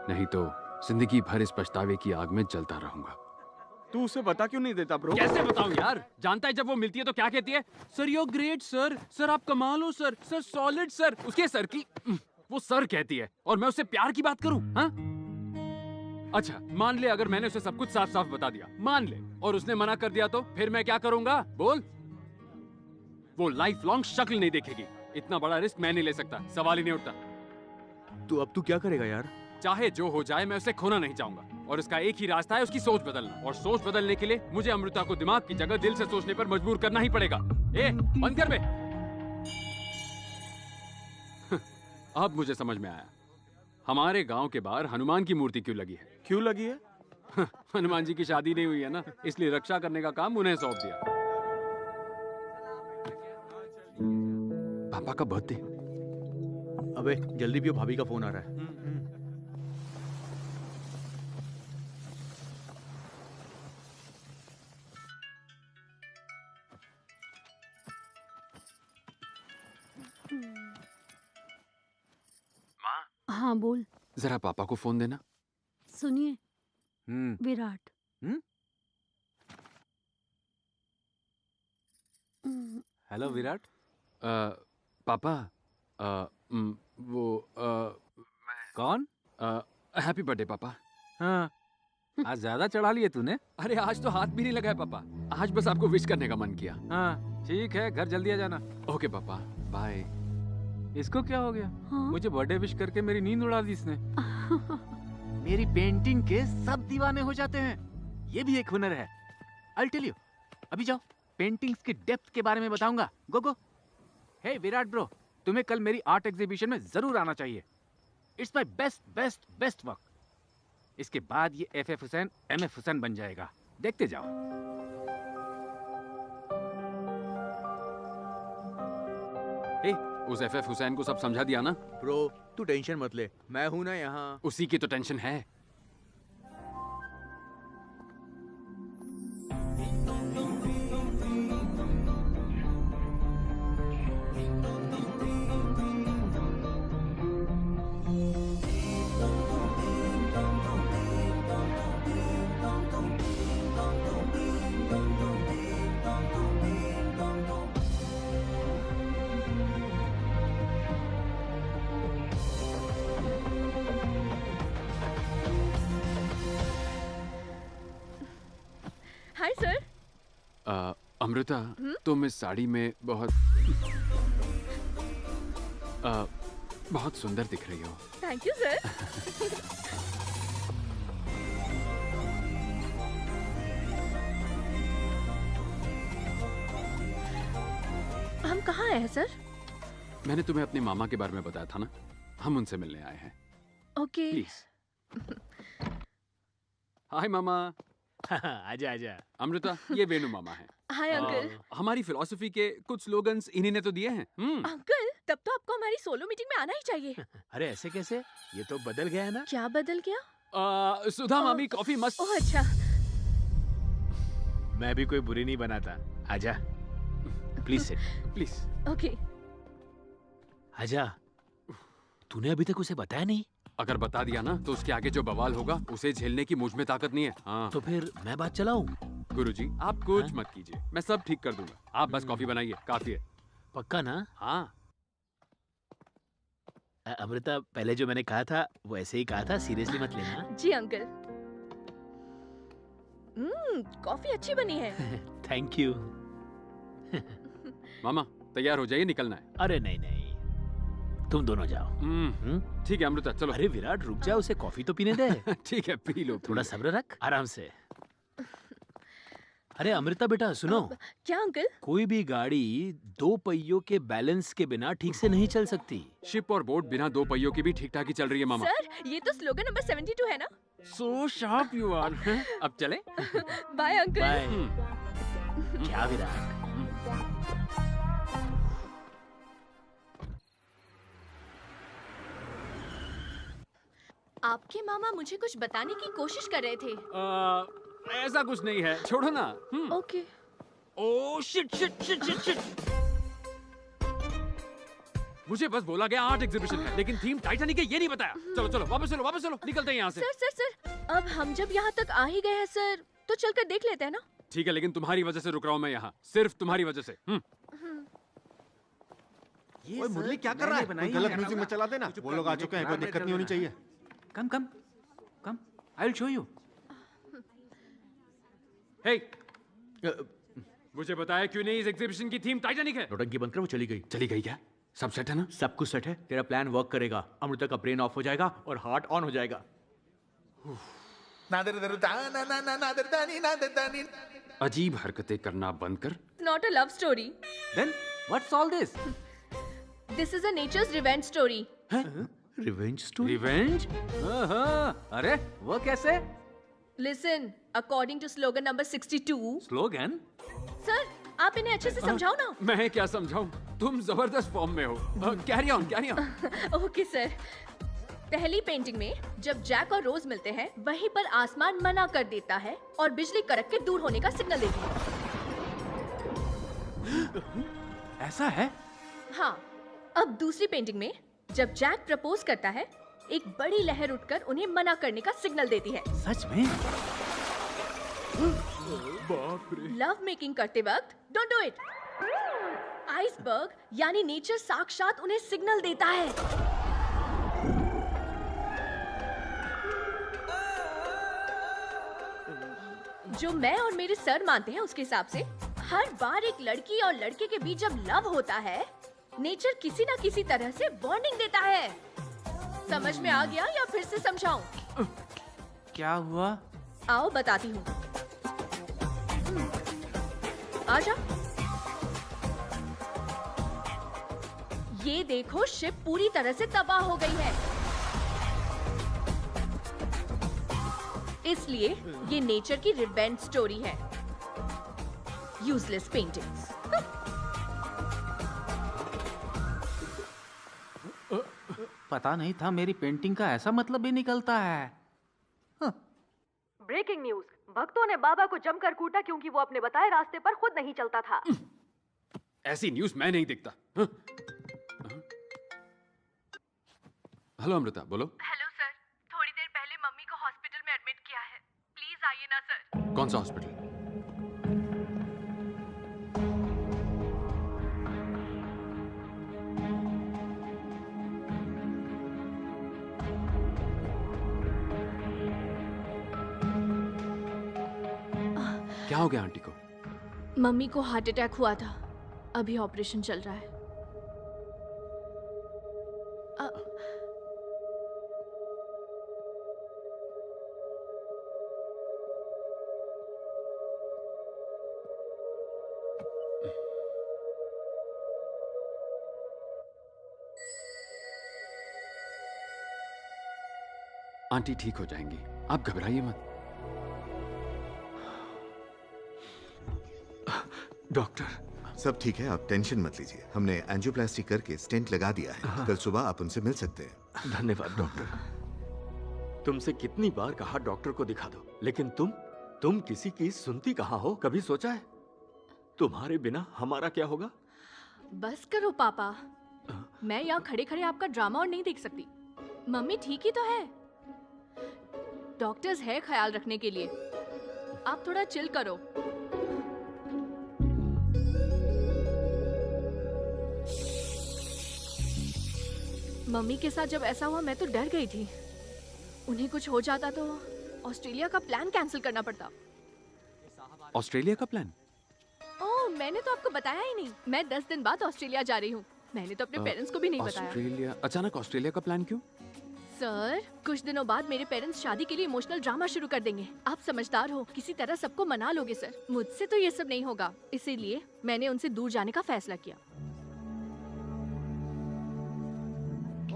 नहीं तो जिंदगी भर इस पछतावे की आग में जलता रहूंगा। तू उसे बता क्यों नहीं देता ब्रो? कैसे बताऊं यार? जानता है जब वो मिलती है तो क्या कहती है? Sir you great sir, sir आप कमाल हो सर, सर सॉलिड सर। उसके सर की वो सर कहती है और मैं उससे प्यार की बात करूं? हाँ? अच्छा मान ले अगर मैंने उसे सब कुछ साफ साफ बता दिया, मान ले, और उसने मना कर दिया तो फिर मैं क्या करूंगा? बोल। वो लाइफ लॉन्ग शक्ल नहीं देखेगी। इतना बड़ा रिस्क मैं नहीं ले सकता, सवाल ही नहीं उठता। तो अब तू क्या करेगा यार? चाहे जो हो जाए मैं उसे खोना नहीं चाहूंगा, और उसका एक ही रास्ता है, उसकी सोच बदलना। और सोच बदलने के लिए मुझे अमृता को दिमाग की जगह दिल से सोचने पर मजबूर करना ही पड़ेगा। ए बंद कर बे। अब मुझे समझ में आया हमारे गांव के बाहर हनुमान की मूर्ति क्यों लगी है। क्यों लगी है? हनुमान जी की शादी नहीं हुई है ना, इसलिए रक्षा करने का काम उन्हें सौंप दिया। पापा का बर्थडे। अबे जल्दी पियो, भाभी का फोन आ रहा है। हाँ बोल। जरा पापा को फोन देना। सुनिए विराट। हेलो विराट। पापा वो कौन? हैप्पी बर्थडे पापा। हाँ आज ज्यादा चढ़ा लिए तूने। अरे आज तो हाथ भी नहीं लगाया पापा, आज बस आपको विश करने का मन किया। हाँ ठीक है, घर जल्दी आ जाना। ओके पापा, बाय। इसको क्या हो गया? हाँ? मुझे बर्थडे विश करके मेरी नींद उड़ा दी इसने। मेरी पेंटिंग के सब दीवाने हो जाते हैं, ये भी एक हुनर है। I'll tell you। अभी जाओ, पेंटिंग्स की डेप्थ के बारे में बताऊंगा। गो गो। हे विराट ब्रो, तुम्हें कल मेरी आर्ट एग्जीबिशन में जरूर आना चाहिए। It's my best best best work. इसके बाद ये FF हुसैन MF हुसैन बन जाएगा, देखते जाओ। हे, उस FF हुसैन को सब समझा दिया ना? ब्रो तू टेंशन मत ले, मैं हूं ना यहाँ। उसी की तो टेंशन है। Hi sir. अमृता, तुम इस साड़ी में बहुत बहुत सुंदर दिख रही हो। Thank you sir. हम कहाँ आए हैं सर? मैंने तुम्हें अपने मामा के बारे में बताया था ना, हम उनसे मिलने आए हैं। ओके। प्लीज। हाय मामा। आजा आजा। अमृता, ये वेणु मामा है। Hi uncle. हमारी फिलॉसफी के कुछ स्लोगन्स इन्हीं ने तो दिए हैं। अंकल, तब तो आपको हमारी सोलो मीटिंग में आना ही चाहिए। अरे ऐसे कैसे? ये तो बदल गया है ना। क्या बदल गया? सुधा मामी कॉफी मस्त। ओह अच्छा। मैं भी कोई बुरी नहीं बनाता। आजा, प्लीज सिट, प्लीज। ओके। आजा, तूने अभी तक उसे बताया नहीं? अगर बता दिया ना तो उसके आगे जो बवाल होगा उसे झेलने की मुझ में ताकत नहीं है। हाँ। तो फिर मैं बात चलाऊं? गुरुजी आप कुछ मत कीजिए, मैं सब ठीक कर दूंगा। आप बस कॉफी बनाइए, काफी है। पक्का ना? हाँ। अमृता, पहले जो मैंने कहा था वो ऐसे ही कहा था, सीरियसली मत लेना। जी अंकल। कॉफी अच्छी बनी है। Thank you. मामा तैयार हो जाइए, निकलना है। अरे नहीं नहीं, तुम दोनों जाओ। ठीक है अमृता, चलो। अरे विराट रुक जा, उसे कॉफी तो पीने दे। ठीक है, पी लो। थोड़ा सब्र रख, आराम से। अरे अमृता बेटा सुनो। क्या अंकल? कोई भी गाड़ी दो पहियों के बैलेंस के बिना ठीक से नहीं चल सकती। शिप और बोट बिना दो पहियों की भी ठीक ठाक ही चल रही है मामा। सर, ये तो स्लोगन नंबर 72 है ना? So sharp you are. अब चले? Bye uncle. बाय। क्या विराट? आपके मामा मुझे कुछ बताने की कोशिश कर रहे थे। ऐसा कुछ नहीं है, छोड़ो ना। Okay. Oh shit shit shit shit shit. मुझे बस बोला गया आर्ट एग्जीबिशन है, लेकिन थीम टाइटैनिक है ये नहीं बताया। चलो चलो वापस चलो, वापस चलो, निकलते हैं यहाँ से। सर, अब हम जब यहाँ तक आ ही गए हैं सर, तो चलकर देख लेते हैं ना? ठीक है, लेकिन तुम्हारी वजह से रुक रहा हूँ मैं यहाँ, सिर्फ तुम्हारी वजह से। ओए मुरली क्या कर रहा है? कोई गलत म्यूजिक में चला देना। वो लोग आ चुके हैं, कोई दिक्कत नहीं होनी चाहिए। कम कम कम, आई विल शो यू। हे, मुझे बताया क्यों नहीं इस एग्जीबिशन की थीम टाइटैनिक है? नौटंकी बनकर वो चली गई। चली गई क्या? सब सेट है ना? सब कुछ सेट है। तेरा प्लान वर्क करेगा। अमृता का ब्रेन ऑफ हो जाएगा और हार्ट ऑन हो जाएगा। अजीब हरकतें करना बंद कर। Not a love story. Then what's all this? This is a nature's revenge story. Revenge story? Revenge? अरे वो कैसे? Listen, according to slogan number 62। Slogan? Sir, आप इन्हें अच्छे से समझाओ ना। मैं क्या समझाऊं? तुम जबरदस्त फॉर्म में हो। Carry on, carry on. Okay sir. पहली पेंटिंग में जब जैक और रोज मिलते हैं, वहीं पर आसमान मना कर देता है और बिजली कड़क के दूर होने का सिग्नल देती है। ऐसा है? हाँ। अब दूसरी पेंटिंग में जब जैक प्रपोज करता है, एक बड़ी लहर उठकर उन्हें मना करने का सिग्नल देती है। सच में? बाप रे। लव मेकिंग करते वक्त डोंट डू इट। आइसबर्ग यानी नेचर साक्षात उन्हें सिग्नल देता है। जो मैं और मेरे सर मानते हैं उसके हिसाब से हर बार एक लड़की और लड़के के बीच जब लव होता है, नेचर किसी ना किसी तरह से बॉन्डिंग देता है। समझ में आ गया या फिर से समझाऊं? क्या हुआ? आओ बताती हूँ। आजा। ये देखो, शिप पूरी तरह से तबाह हो गई है। इसलिए ये नेचर की रिवेंज स्टोरी है। Useless paintings. पता नहीं था मेरी पेंटिंग का ऐसा मतलब भी निकलता है। ब्रेकिंग न्यूज, भक्तों ने बाबा को जमकर कूटा क्योंकि वो अपने बताए रास्ते पर खुद नहीं चलता था। ऐसी न्यूज मैं नहीं देखता। हेलो अमृता, बोलो। हेलो सर, थोड़ी देर पहले मम्मी को हॉस्पिटल में एडमिट किया है, प्लीज आइए ना सर। कौन सा हॉस्पिटल? क्या हो गया आंटी को? मम्मी को हार्ट अटैक हुआ था, अभी ऑपरेशन चल रहा है। आंटी ठीक हो जाएंगी, आप घबराइए मत। डॉक्टर सब ठीक है, आप टेंशन मत लीजिए। हमने एंजियोप्लास्टी करके स्टेंट लगा दिया है। कल सुबह आप उनसे मिल सकते हैं। धन्यवाद डॉक्टर। तुमसे कितनी बार कहा डॉक्टर को दिखा दो, लेकिन तुम किसी की सुनती कहाँ हो? कभी सोचा है तुम्हारे बिना हमारा क्या होगा? बस करो पापा, मैं यहाँ खड़े खड़े आपका ड्रामा और नहीं देख सकती। मम्मी ठीक ही तो है, डॉक्टर्स है ख्याल रखने के लिए। आप थोड़ा चिल करो। मम्मी के साथ जब ऐसा हुआ मैं तो डर गई थी, उन्हें कुछ हो जाता तो ऑस्ट्रेलिया का प्लान कैंसिल करना पड़ता। ऑस्ट्रेलिया का प्लान? ओह, मैंने तो आपको बताया ही नहीं, मैं 10 दिन बाद ऑस्ट्रेलिया जा रही हूँ। मैंने तो अपने पेरेंट्स को भी नहीं बताया। ऑस्ट्रेलिया? अचानक ऑस्ट्रेलिया का प्लान क्यों? सर, कुछ दिनों बाद मेरे पेरेंट्स शादी के लिए इमोशनल ड्रामा शुरू कर देंगे। आप समझदार हो, किसी तरह सबको मना लोगे सर। मुझसे तो ये सब नहीं होगा, इसीलिए मैंने उनसे दूर जाने का फैसला किया।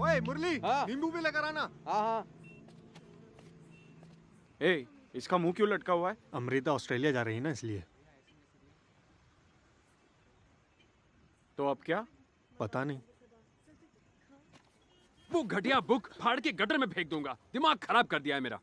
ओए मुरली, नींबू भी लेकर आना। हाँ। ए, इसका मुंह क्यों लटका हुआ है? अमृता ऑस्ट्रेलिया जा रही है ना, इसलिए। तो अब क्या? पता नहीं। वो घटिया बुक फाड़ के गटर में फेंक दूंगा। दिमाग खराब कर दिया है मेरा।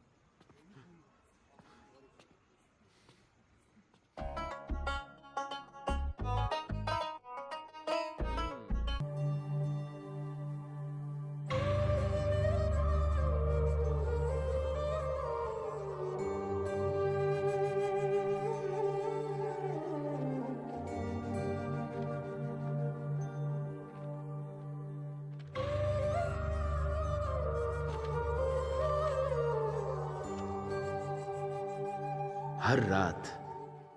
हर रात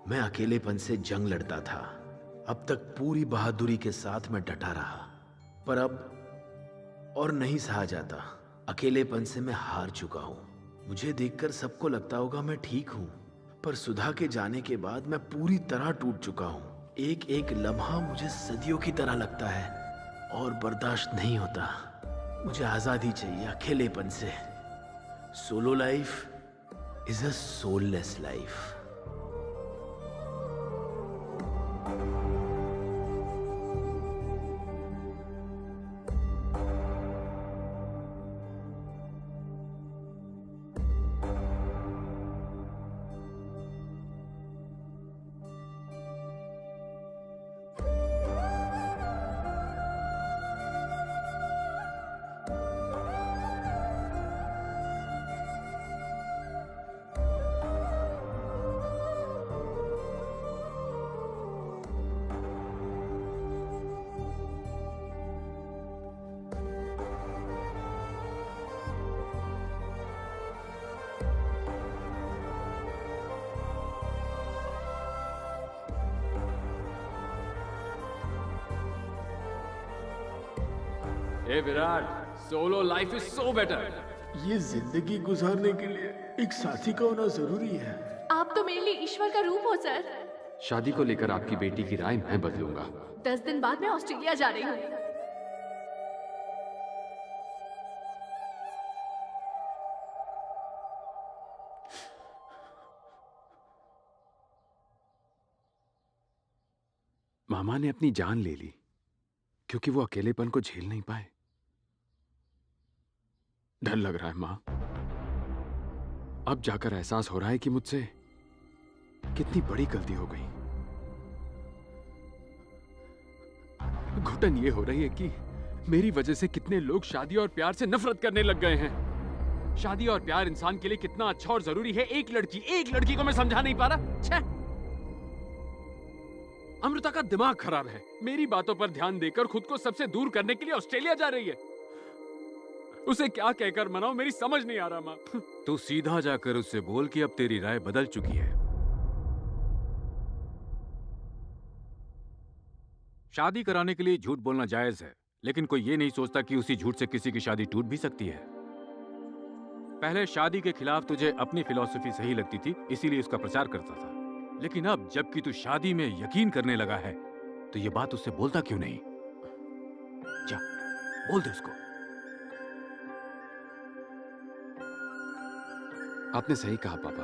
मैं अकेलेपन से जंग लड़ता था। अब तक पूरी बहादुरी के साथ मैं डटा रहा, पर अब और नहीं सहा जाता। अकेलेपन से मैं हार चुका हूं। मुझे देखकर सबको लगता होगा मैं ठीक हूं, पर सुधा के जाने के बाद मैं पूरी तरह टूट चुका हूं। एक एक लम्हा मुझे सदियों की तरह लगता है और बर्दाश्त नहीं होता। मुझे आजादी चाहिए अकेलेपन से। Solo life is a soulless life. A Virat, solo life is so better. ये जिंदगी गुजारने के लिए एक साथी का होना जरूरी है। आप तो मेरे लिए ईश्वर का रूप हो सर। शादी को लेकर आपकी बेटी की राय मैं बदलूंगा। 10 दिन बाद मैं ऑस्ट्रेलिया जा रही हूँ। मामा ने अपनी जान ले ली क्योंकि वो अकेलेपन को झेल नहीं पाए। डर लग रहा है मां। अब जाकर एहसास हो रहा है कि मुझसे कितनी बड़ी गलती हो गई। घुटन ये हो रही है कि मेरी वजह से कितने लोग शादी और प्यार से नफरत करने लग गए हैं। शादी और प्यार इंसान के लिए कितना अच्छा और जरूरी है, एक लड़की को मैं समझा नहीं पा रहा। छे! अमृता का दिमाग खराब है। मेरी बातों पर ध्यान देकर खुद को सबसे दूर करने के लिए ऑस्ट्रेलिया जा रही है। उसे क्या कहकर मनाऊं, मेरी समझ नहीं आ रहा मां। तू सीधा जाकर उससे बोल कि अब तेरी राय बदल चुकी है। शादी कराने के लिए झूठ बोलना जायज है, लेकिन कोई ये नहीं सोचता कि उसी झूठ से किसी की शादी टूट भी सकती है। पहले शादी के खिलाफ तुझे अपनी फिलॉसफी सही लगती थी, इसीलिए उसका प्रचार करता था। लेकिन अब जबकि तू शादी में यकीन करने लगा है, तो ये बात उससे बोलता क्यों नहीं? जा, बोल दे उसको। आपने सही कहा पापा।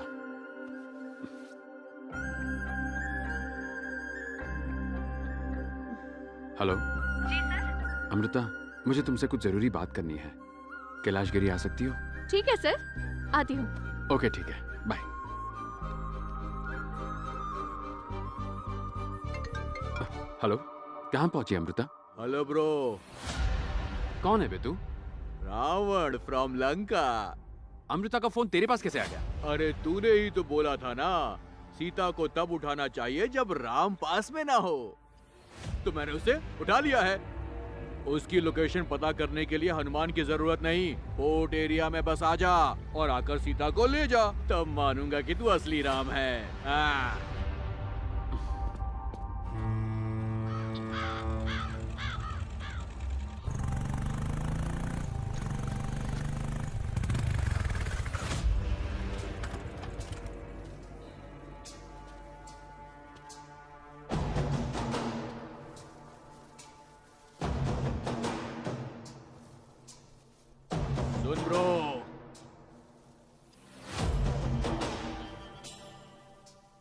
हेलो जी सर। अमृता, मुझे तुमसे कुछ जरूरी बात करनी है। कैलाशगिरी आ सकती हो? ठीक है सर, आती हूँ। ओके ठीक है, बाय। हेलो, कहाँ पहुंची अमृता? Hello bro. कौन है बे तू? रावण फ्रॉम लंका। अमृता का फोन तेरे पास कैसे आ गया? अरे तूने ही तो बोला था ना, सीता को तब उठाना चाहिए जब राम पास में ना हो, तो मैंने उसे उठा लिया है। उसकी लोकेशन पता करने के लिए हनुमान की जरूरत नहीं, पोर्ट एरिया में बस आ जा और आकर सीता को ले जा, तब मानूंगा कि तू असली राम है। हाँ। सुन ब्रो,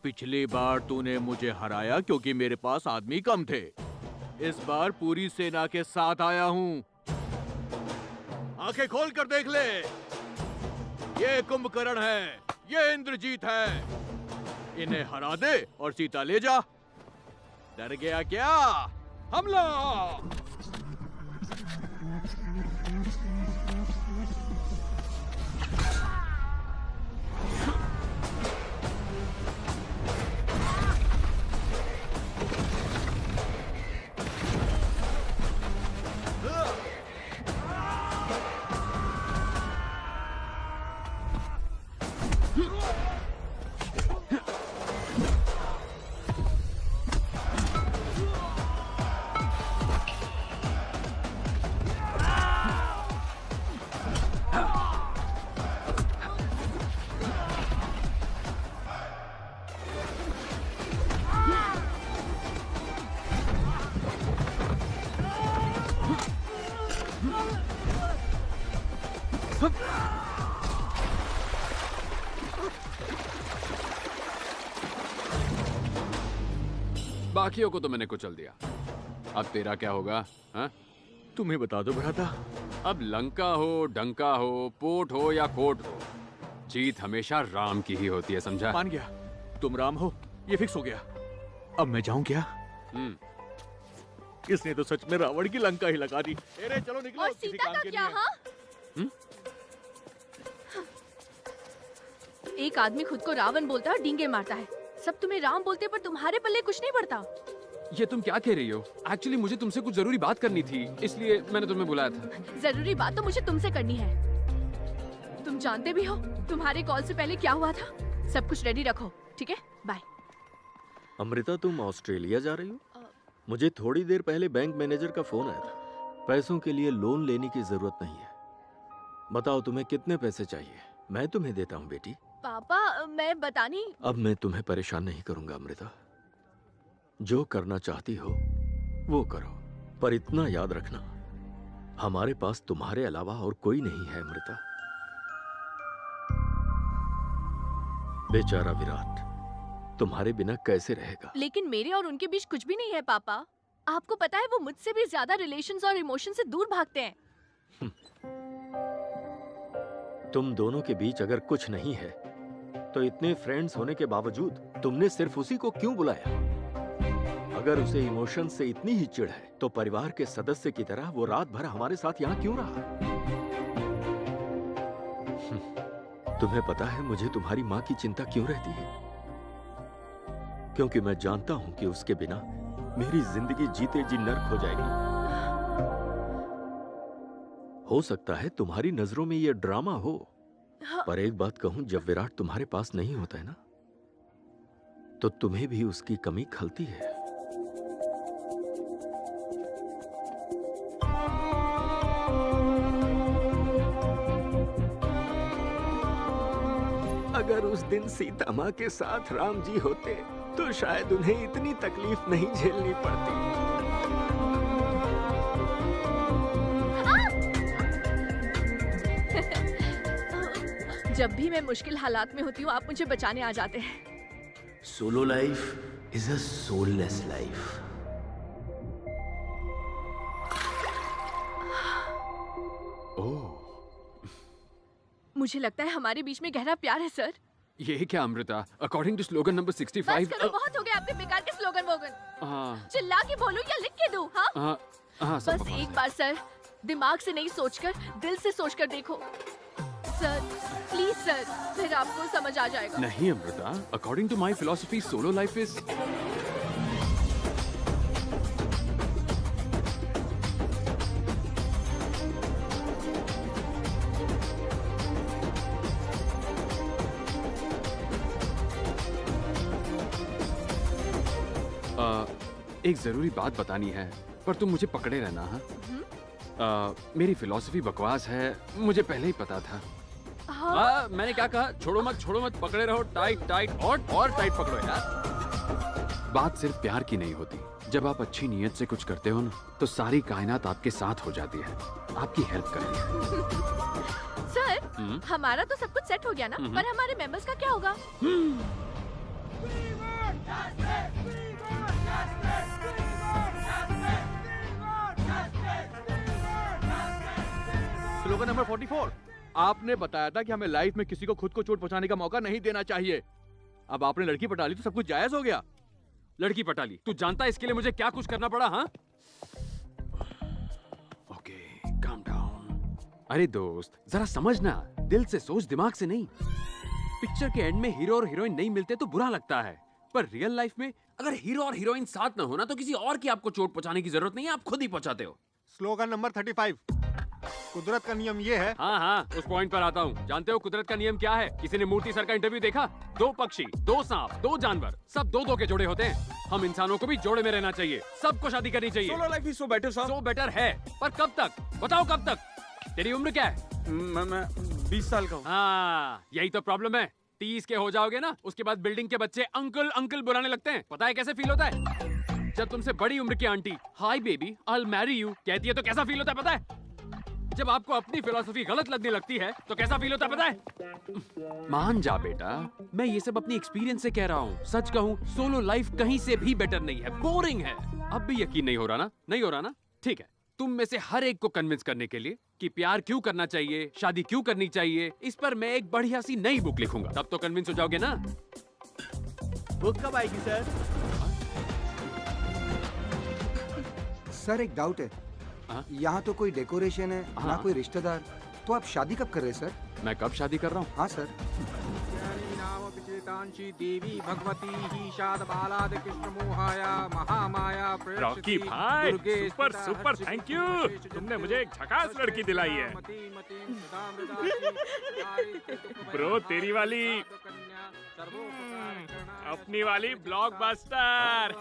पिछली बार तूने मुझे हराया क्योंकि मेरे पास आदमी कम थे। इस बार पूरी सेना के साथ आया हूं। आंखें खोल कर देख ले, ये कुंभकर्ण है, ये इंद्रजीत है। इन्हें हरा दे और सीता ले जा। डर गया क्या? हमला! बाकियों को तो मैंने कुचल दिया, अब तेरा क्या होगा? हाँ? तुम्हें बता दो भ्राता, अब लंका हो, डंका हो, पोर्ट हो या कोर्ट हो, जीत हमेशा राम की ही होती है, समझा? मान गया, तुम राम हो, ये फिक्स हो गया। अब मैं जाऊं क्या? इसने तो सच में रावण की लंका ही लगा दी। अरे चलो निकलो, और किसी सीता काम का के क्या? लिए। हाँ? एक आदमी खुद को रावण बोलता है और डींगे मारता है, सब तुम्हें राम बोलते पर तुम्हारे पल्ले कुछ नहीं पड़ता। ये तुम क्या कह रही हो? एक्चुअली मुझे तुमसे कुछ जरूरी बात करनी थी, इसलिए मैंने तुम्हें बुलाया था। जरूरी बात तो मुझे तुमसे करनी है। तुम जानते भी हो तुम्हारे कॉल से पहले क्या हुआ था। सब कुछ रेडी रखो, ठीक है? बाय। अमृता, तुम ऑस्ट्रेलिया जा रही हो? मुझे थोड़ी देर पहले बैंक मैनेजर का फोन आया था। पैसों के लिए लोन लेने की जरूरत नहीं है। बताओ तुम्हें कितने पैसे चाहिए, मैं तुम्हें देता हूँ बेटी। पापा मैं बतानी। अब मैं तुम्हें परेशान नहीं करूंगा अमृता, जो करना चाहती हो वो करो, पर इतना याद रखना, हमारे पास तुम्हारे अलावा और कोई नहीं है अमृता। बेचारा विराट तुम्हारे बिना कैसे रहेगा? लेकिन मेरे और उनके बीच कुछ भी नहीं है पापा। आपको पता है वो मुझसे भी ज्यादा रिलेशंस और इमोशन से दूर भागते हैं। तुम दोनों के बीच अगर कुछ नहीं है तो इतने फ्रेंड्स होने के बावजूद तुमने सिर्फ उसी को क्यों बुलाया? अगर उसे इमोशन से इतनी ही चिढ़ है तो परिवार के सदस्य की तरह वो रात भर हमारे साथ यहाँ क्यों रहा? तुम्हें पता है मुझे तुम्हारी माँ की चिंता क्यों रहती है? क्योंकि मैं जानता हूँ कि उसके बिना मेरी जिंदगी जीते जी नर्क हो जाएगी। हो सकता है तुम्हारी नजरों में यह ड्रामा हो, पर एक बात कहूं, जब विराट तुम्हारे पास नहीं होता है ना, तो तुम्हें भी उसकी कमी खलती है। अगर उस दिन सीता माँ के साथ राम जी होते तो शायद उन्हें इतनी तकलीफ नहीं झेलनी पड़ती। जब भी मैं मुश्किल हालात में होती हूँ आप मुझे बचाने आ जाते हैं। Solo life is a soulless life. मुझे लगता है हमारे बीच में गहरा प्यार है सर। ये क्या Amrita? According to slogan number 65 बस करो, बहुत हो गया आपके बेकार के स्लोगन वोगन। हाँ चिल्ला के बोलूं या लिख के दूं? हाँ हाँ सब बस एक बार सर, दिमाग से नहीं सोचकर दिल से सोचकर देखो सर, प्लीज सर, फिर आपको समझ आ जाएगा। नहीं Amrita, according to my philosophy solo life is एक जरूरी बात बतानी है, पर तुम मुझे पकड़े रहना। हाँ मेरी फिलॉसफी बकवास है, मुझे पहले ही पता था। मैंने क्या कहा? छोड़ो मत, पकड़े रहो, टाइट टाइट और टाइट पकड़ो यार। बात सिर्फ प्यार की नहीं होती। जब आप अच्छी नीयत से कुछ करते हो ना, तो सारी कायनात आपके साथ हो जाती है, आपकी हेल्प करती है। सर हमारा तो सब कुछ सेट हो गया ना, पर हमारे मेंबर्स का क्या होगा? Slogan number 44। आपने बताया था कि हमें लाइफ में किसी को खुद को चोट पहुंचाने का मौका नहीं देना चाहिए। अब आपने लड़की पटा ली तो सब कुछ जायज हो गया। लड़की पटा ली? तू जानता है इसके लिए मुझे क्या कुछ करना पड़ा? हाँ ओके, काम डाउन। अरे दोस्त जरा समझना, दिल से सोच, दिमाग से नहीं। पिक्चर के एंड में हीरो और हीरोइन नहीं मिलते तो बुरा लगता है, पर रियल लाइफ में अगर हीरो और हीरोइन साथ ना होना तो किसी और की आपको चोट पहुंचाने की जरूरत नहीं है, आप खुद ही पहुंचाते हो। Slogan number 35। कुदरत का नियम ये है। हाँ उस पॉइंट पर आता हूँ। जानते हो कुदरत का नियम क्या है? किसी ने मूर्ति सर का इंटरव्यू देखा? 2 पक्षी, 2 सांप, 2 जानवर, सब 2-2 के जोड़े होते हैं। हम इंसानों को भी जोड़े में रहना चाहिए, सबको शादी करनी चाहिए। Solo life is so better sir. So better है, पर कब तक? बताओ कब तक? तेरी उम्र क्या है? मैं 20 साल का हूँ। हाँ यही तो प्रॉब्लम है। 30 के हो जाओगे ना, उसके बाद बिल्डिंग के बच्चे अंकल अंकल बुलाने लगते हैं। पता है कैसे फील होता है? जब तुमसे बड़ी उम्र की aunty hi baby I will marry you कहती है तो कैसा फील होता है पता है? जब आपको अपनी फिलॉसफी गलत लगने लगती है तो कैसा फील होता है पता है? मान जा बेटा, मैं ये सब अपनी एक्सपीरियंस से कह रहा हूँ। सच कहूँ, सोलो लाइफ कहीं से भी बेटर नहीं है, बोरिंग है। अब भी यकीन नहीं हो रहा ना? नहीं हो रहा ना? ठीक है, तुम में से हर एक को कन्विंस करने के लिए कि प्यार क्यों करना चाहिए, शादी क्यों करनी चाहिए, इस पर मैं एक बढ़िया सी नई बुक लिखूंगा। तब तो कन्विंस हो जाओगे ना? बुक कब आएगी सर? सर एक डाउट है। यहाँ तो कोई डेकोरेशन है ना कोई रिश्तेदार, तो आप शादी कब कर रहे हैं सर? मैं कब शादी कर रहा हूँ? हाँ सर। देवी भगवती ही शाद बालाद कृष्ण मोहाया महामाया रॉकी भाई, सुपर थैंक यू। तुमने मुझे एक झकास लड़की दिलाई है। ब्रो तेरी वाली, अपनी वाली ब्लॉकबस्टर।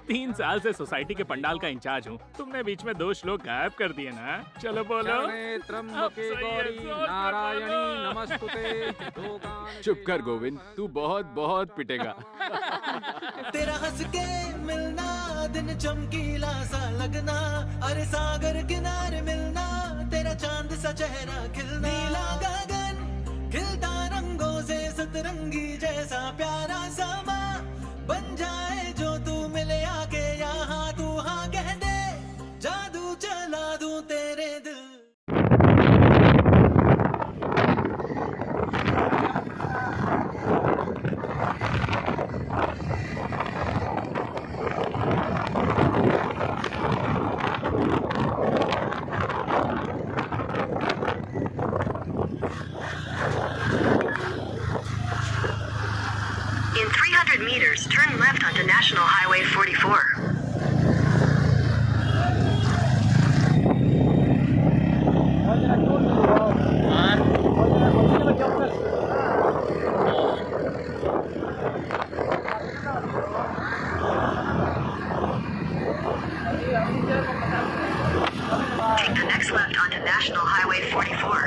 3 साल से सोसाइटी के पंडाल का इंचार्ज हूँ। तुमने बीच में 2 श्लोक गायब कर दिए ना। चलो बोलो। त्र्यंबके गौरी नारायणी नमस्तुते। चुप कर गोविंद, तू बहुत बहुत पिटेगा। तेरा हंस के मिलना, दिन चमकीला सा लगना, अरे सागर किनारे मिलना, तेरा चांद सा चेहरा खिलना, नीला गगन खिलता रंगों से सतरंगी जैसा प्यारा समा बन जाए जो तू मिले आके यहाँ, तू हाँ कह दे, जादू चला दूं तेरे दिल। In 300 meters, turn left onto National Highway 44. Take the next left onto National Highway 44.